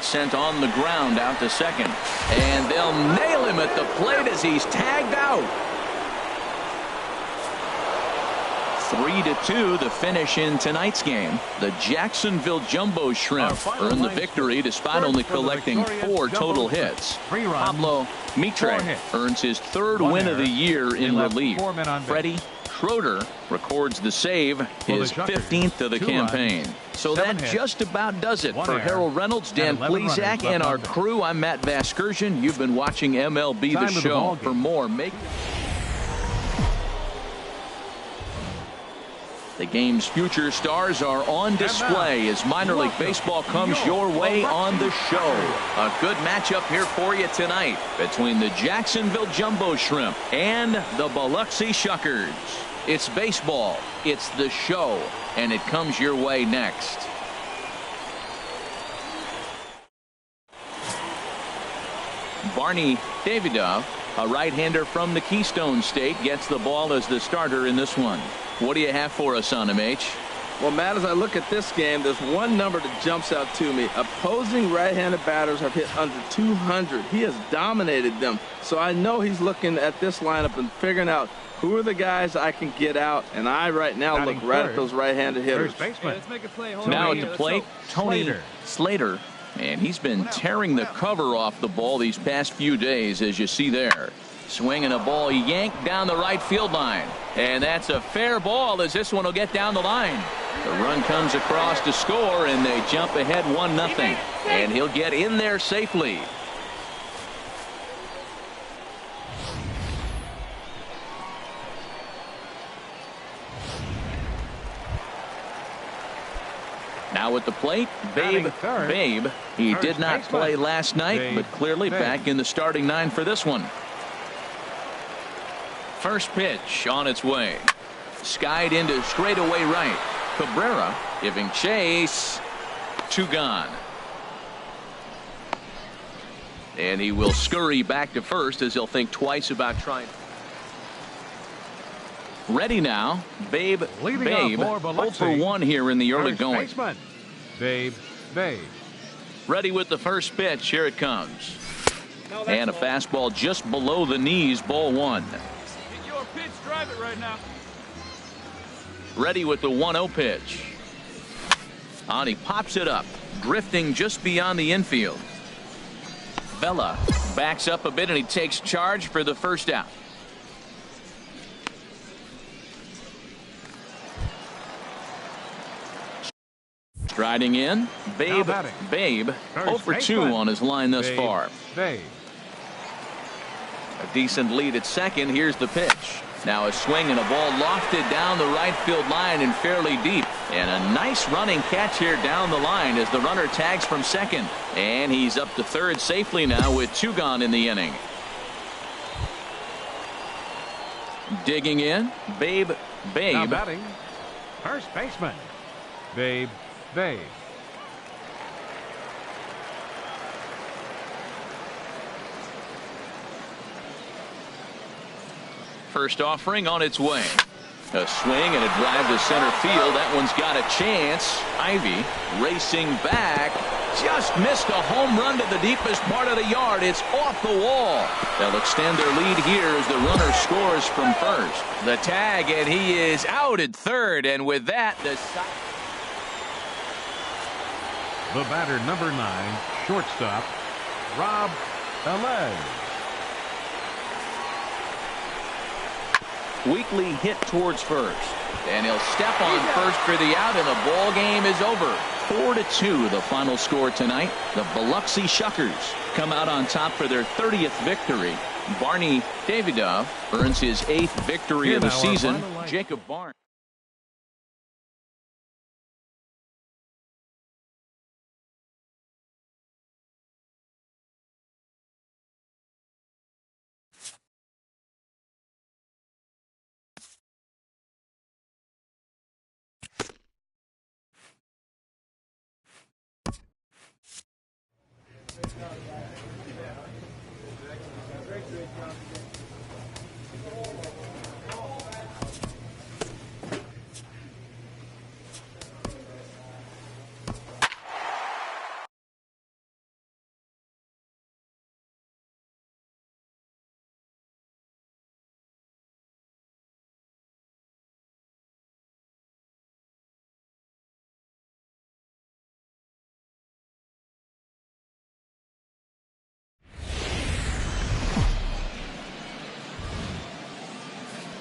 Sent on the ground out to second, and they'll nail him at the plate as he's tagged out. 3-2 the finish in tonight's game. The Jacksonville Jumbo Shrimp earned the victory despite only collecting 4 total hits. Pablo Mitre earns his 3rd win of the year in relief. Freddie Schroeder records the save, his 15th of the campaign. So that just about does it for Harold Reynolds, Dan Plesac, and our crew. I'm Matt Vasgersian. You've been watching MLB The Show. For more, make The game's future stars are on display as minor league baseball comes your way on the show. A good matchup here for you tonight between the Jacksonville Jumbo Shrimp and the Biloxi Shuckers. It's baseball, it's the show, and it comes your way next. Barney Davidoff, a right-hander from the Keystone State, gets the ball as the starter in this one. What do you have for us on him, H? Well, Matt, as I look at this game, there's one number that jumps out to me. Opposing right-handed batters have hit under 200. He has dominated them. So I know he's looking at this lineup and figuring out who are the guys I can get out. And I right now look right at those right-handed hitters. Now at the plate, Tony Slater. And he's been tearing the cover off the ball these past few days, as you see there. Swinging a ball yanked down the right field line. And that's a fair ball as this one will get down the line. The run comes across to score, and they jump ahead 1-0. And he'll get in there safely. Now at the plate, Babe. He did not play last night, but clearly back in the starting 9 for this one. First pitch on its way. Skied into straightaway right. Cabrera giving chase. 2 gone. And he will scurry back to first as he'll think twice about trying. Ready now. Babe 0 for 1 here in the early going. Babe. Ready with the first pitch. Here it comes. And a fastball just below the knees. Ball 1. Pitch, drive it right now. Ready with the 1-0 pitch. And he pops it up, drifting just beyond the infield. Vela backs up a bit and he takes charge for the first out. Striding in, Babe 0 for 2 on his line thus far. A decent lead at second. Here's the pitch. Now a swing and a ball lofted down the right field line and fairly deep. And a nice running catch here down the line as the runner tags from second. And he's up to third safely now with 2 gone in the inning. Digging in, Babe. Now batting, first baseman, Babe. First offering on its way. A swing and a drive to center field. That one's got a chance. Ivy racing back. Just missed a home run to the deepest part of the yard. It's off the wall. They'll extend their lead here as the runner scores from first. The tag, and he is out at third. And with that, the batter, number 9, shortstop, Rob Velez. Weekly hit towards first, and he'll step on first for the out, and the ball game is over. 4-2 the final score tonight. The Biloxi Shuckers come out on top for their 30th victory. Barney Davidoff earns his 8th victory of the season. Jacob Barnes.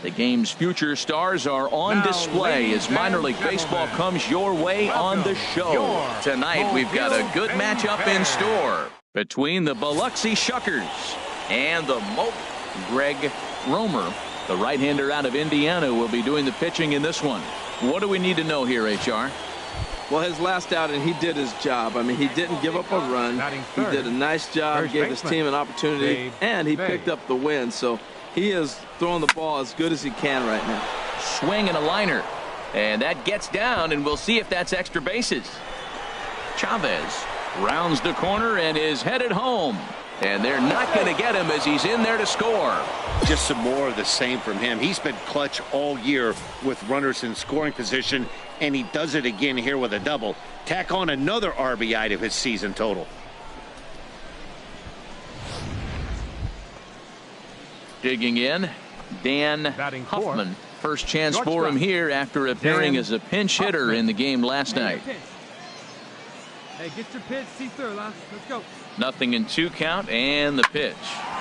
The game's future stars are on display as minor league baseball comes your way on the show. Tonight we've got a good matchup in store between the Biloxi Shuckers and the Greg Romer, the right-hander out of Indiana, will be doing the pitching in this one. What do we need to know here, HR? Well, his last outing, he did his job. I mean, he didn't give up a run. He did a nice job, gave his team an opportunity, and he picked up the win. So he is throwing the ball as good as he can right now. Swing and a liner. And that gets down, and we'll see if that's extra bases. Chavez rounds the corner and is headed home. And they're not going to get him as he's in there to score. Just some more of the same from him. He's been clutch all year with runners in scoring position, and he does it again here with a double. Tack on another RBI to his season total. Digging in, Dan Huffman. First chance for him here after appearing as a pinch hitter in the game last night. Hey, get your pitch, see through, Let's go. Nothing in 2 count, and the pitch.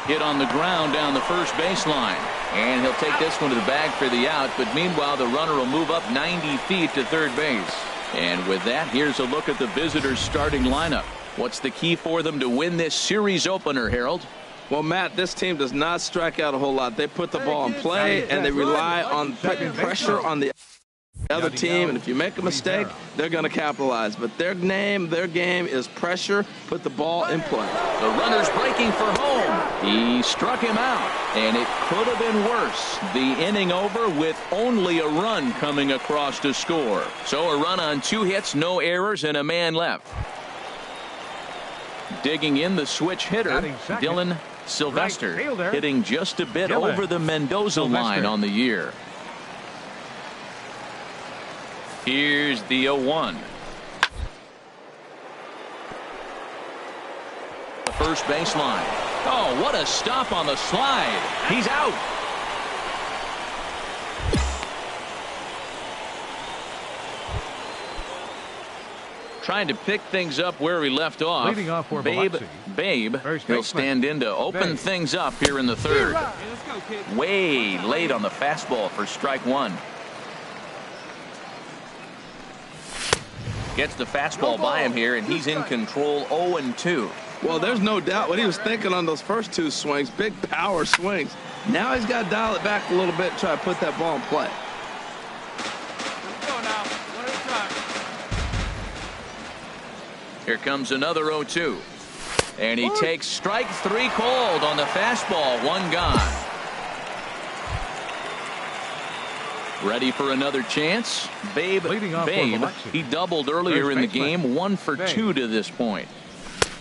Hit on the ground down the first baseline. And he'll take this one to the bag for the out, but meanwhile the runner will move up 90 feet to third base. And with that, here's a look at the visitors' starting lineup. What's the key for them to win this series opener, Harold? Well, Matt, this team does not strike out a whole lot. They put the ball in play, and they rely on putting pressure on the other team, and if you make a mistake, they're going to capitalize. But their game is pressure, put the ball in play. The runner's breaking for home. He struck him out, and it could have been worse. The inning over with only a run coming across to score. So a run on 2 hits, no errors, and a man left. Digging in, the switch hitter, Dylan Sylvester, hitting just a bit over the Mendoza line on the year. Here's the 0-1. The first baseline. Oh, what a stop on the slide. He's out. Trying to pick things up where he left off. Babe, he'll stand in to open things up here in the third. Way late on the fastball for strike 1. Gets the fastball by him here, and he's in control. 0-2. Well, there's no doubt what he was thinking on those first 2 swings. Big power swings. Now he's got to dial it back a little bit and try to put that ball in play. Here comes another 0-2. And he takes strike 3 cold on the fastball. 1 gone. Ready for another chance. Babe, he doubled earlier in the game. 1 for 2 to this point.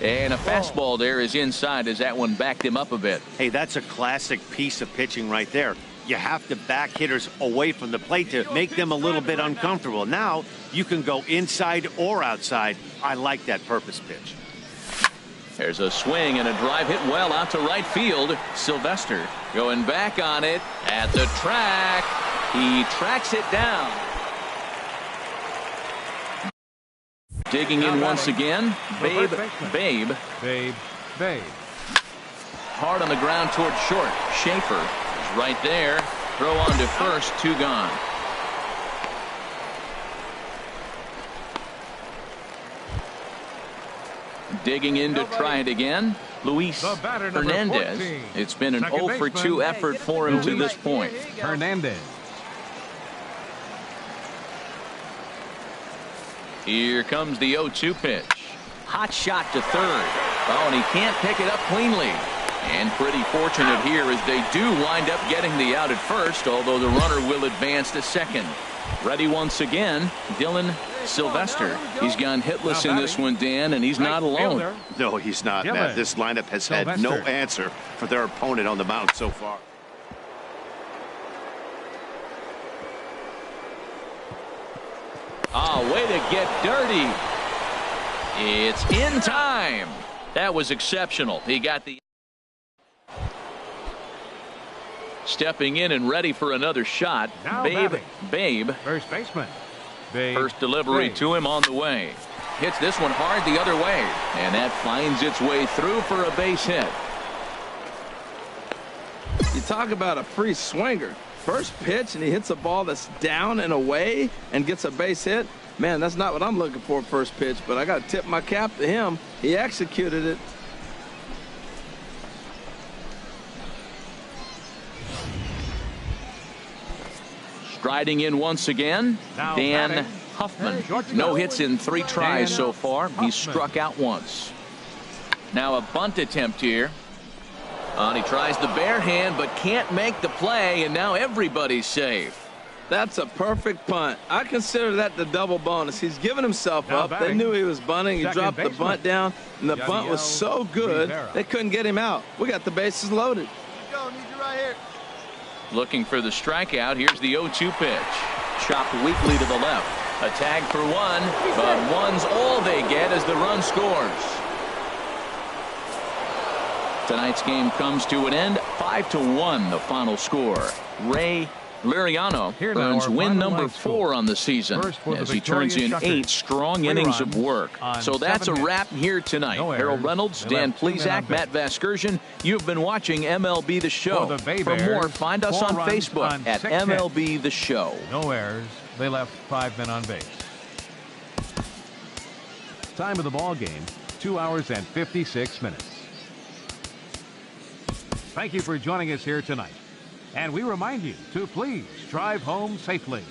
And a fastball there is inside as that one backed him up a bit. Hey, that's a classic piece of pitching right there. You have to back hitters away from the plate to make them a little bit uncomfortable. Now you can go inside or outside. I like that purpose pitch. There's a swing and a drive hit well out to right field. Sylvester going back on it at the track. He tracks it down. Digging in once again. Babe. Hard on the ground toward short. Schaefer is right there. Throw on to first. 2 gone. Digging in to try it again. Luis Hernandez. It's been an 0 for 2 effort for him to this point. Hernandez. Here comes the 0-2 pitch. Hot shot to third. Oh, and he can't pick it up cleanly. And pretty fortunate here as they do wind up getting the out at first, although the runner will advance to second. Ready once again, Dylan Sylvester. He's gone hitless in this one, Dan, and he's not alone. No, he's not, Matt. This lineup has had no answer for their opponent on the mound so far. Ah, way to get dirty. It's in time. That was exceptional. He got the... Stepping in and ready for another shot. Babe. First baseman. First delivery to him on the way. Hits this one hard the other way. And that finds its way through for a base hit. You talk about a free swinger. First pitch, and he hits a ball that's down and away and gets a base hit. Man, that's not what I'm looking for first pitch, but I got to tip my cap to him. He executed it. Striding in once again, Now Dan batting. Huffman. Short to No go. hits in 3 tries Dan so far. Huffman. He's struck out once. Now a bunt attempt here. He tries the bare hand but can't make the play, and now everybody's safe. That's a perfect punt. I consider that the double bonus. He's giving himself Now up. They batting. knew he was bunting. He Second dropped the baseman. bunt down, and the bunt was so good Rivera. they couldn't get him out. We got the bases loaded. Looking for the strikeout. Here's the 0-2 pitch. Chopped weakly to the left. A tag for 1, but 1's all they get as the run scores. Tonight's game comes to an end. 5-1 the final score. Ray Liriano Here now earns our win final number line 4 score. on the season First for the as he turns in victorious 8 Shuckers. strong 3 innings of runs work. on So that's a 7 hits. wrap here tonight. No errors. Harold Reynolds, They Dan left 2 men on Plezak, Matt base. Vasgersian. You've been watching MLB The Show. For the Bay For more, Bears, find us 4 on runs Facebook on at 6 MLB The Show. No errors. They left 5 men on base. Time of the ball game, 2 hours and 56 minutes. Thank you for joining us here tonight. And we remind you to please drive home safely.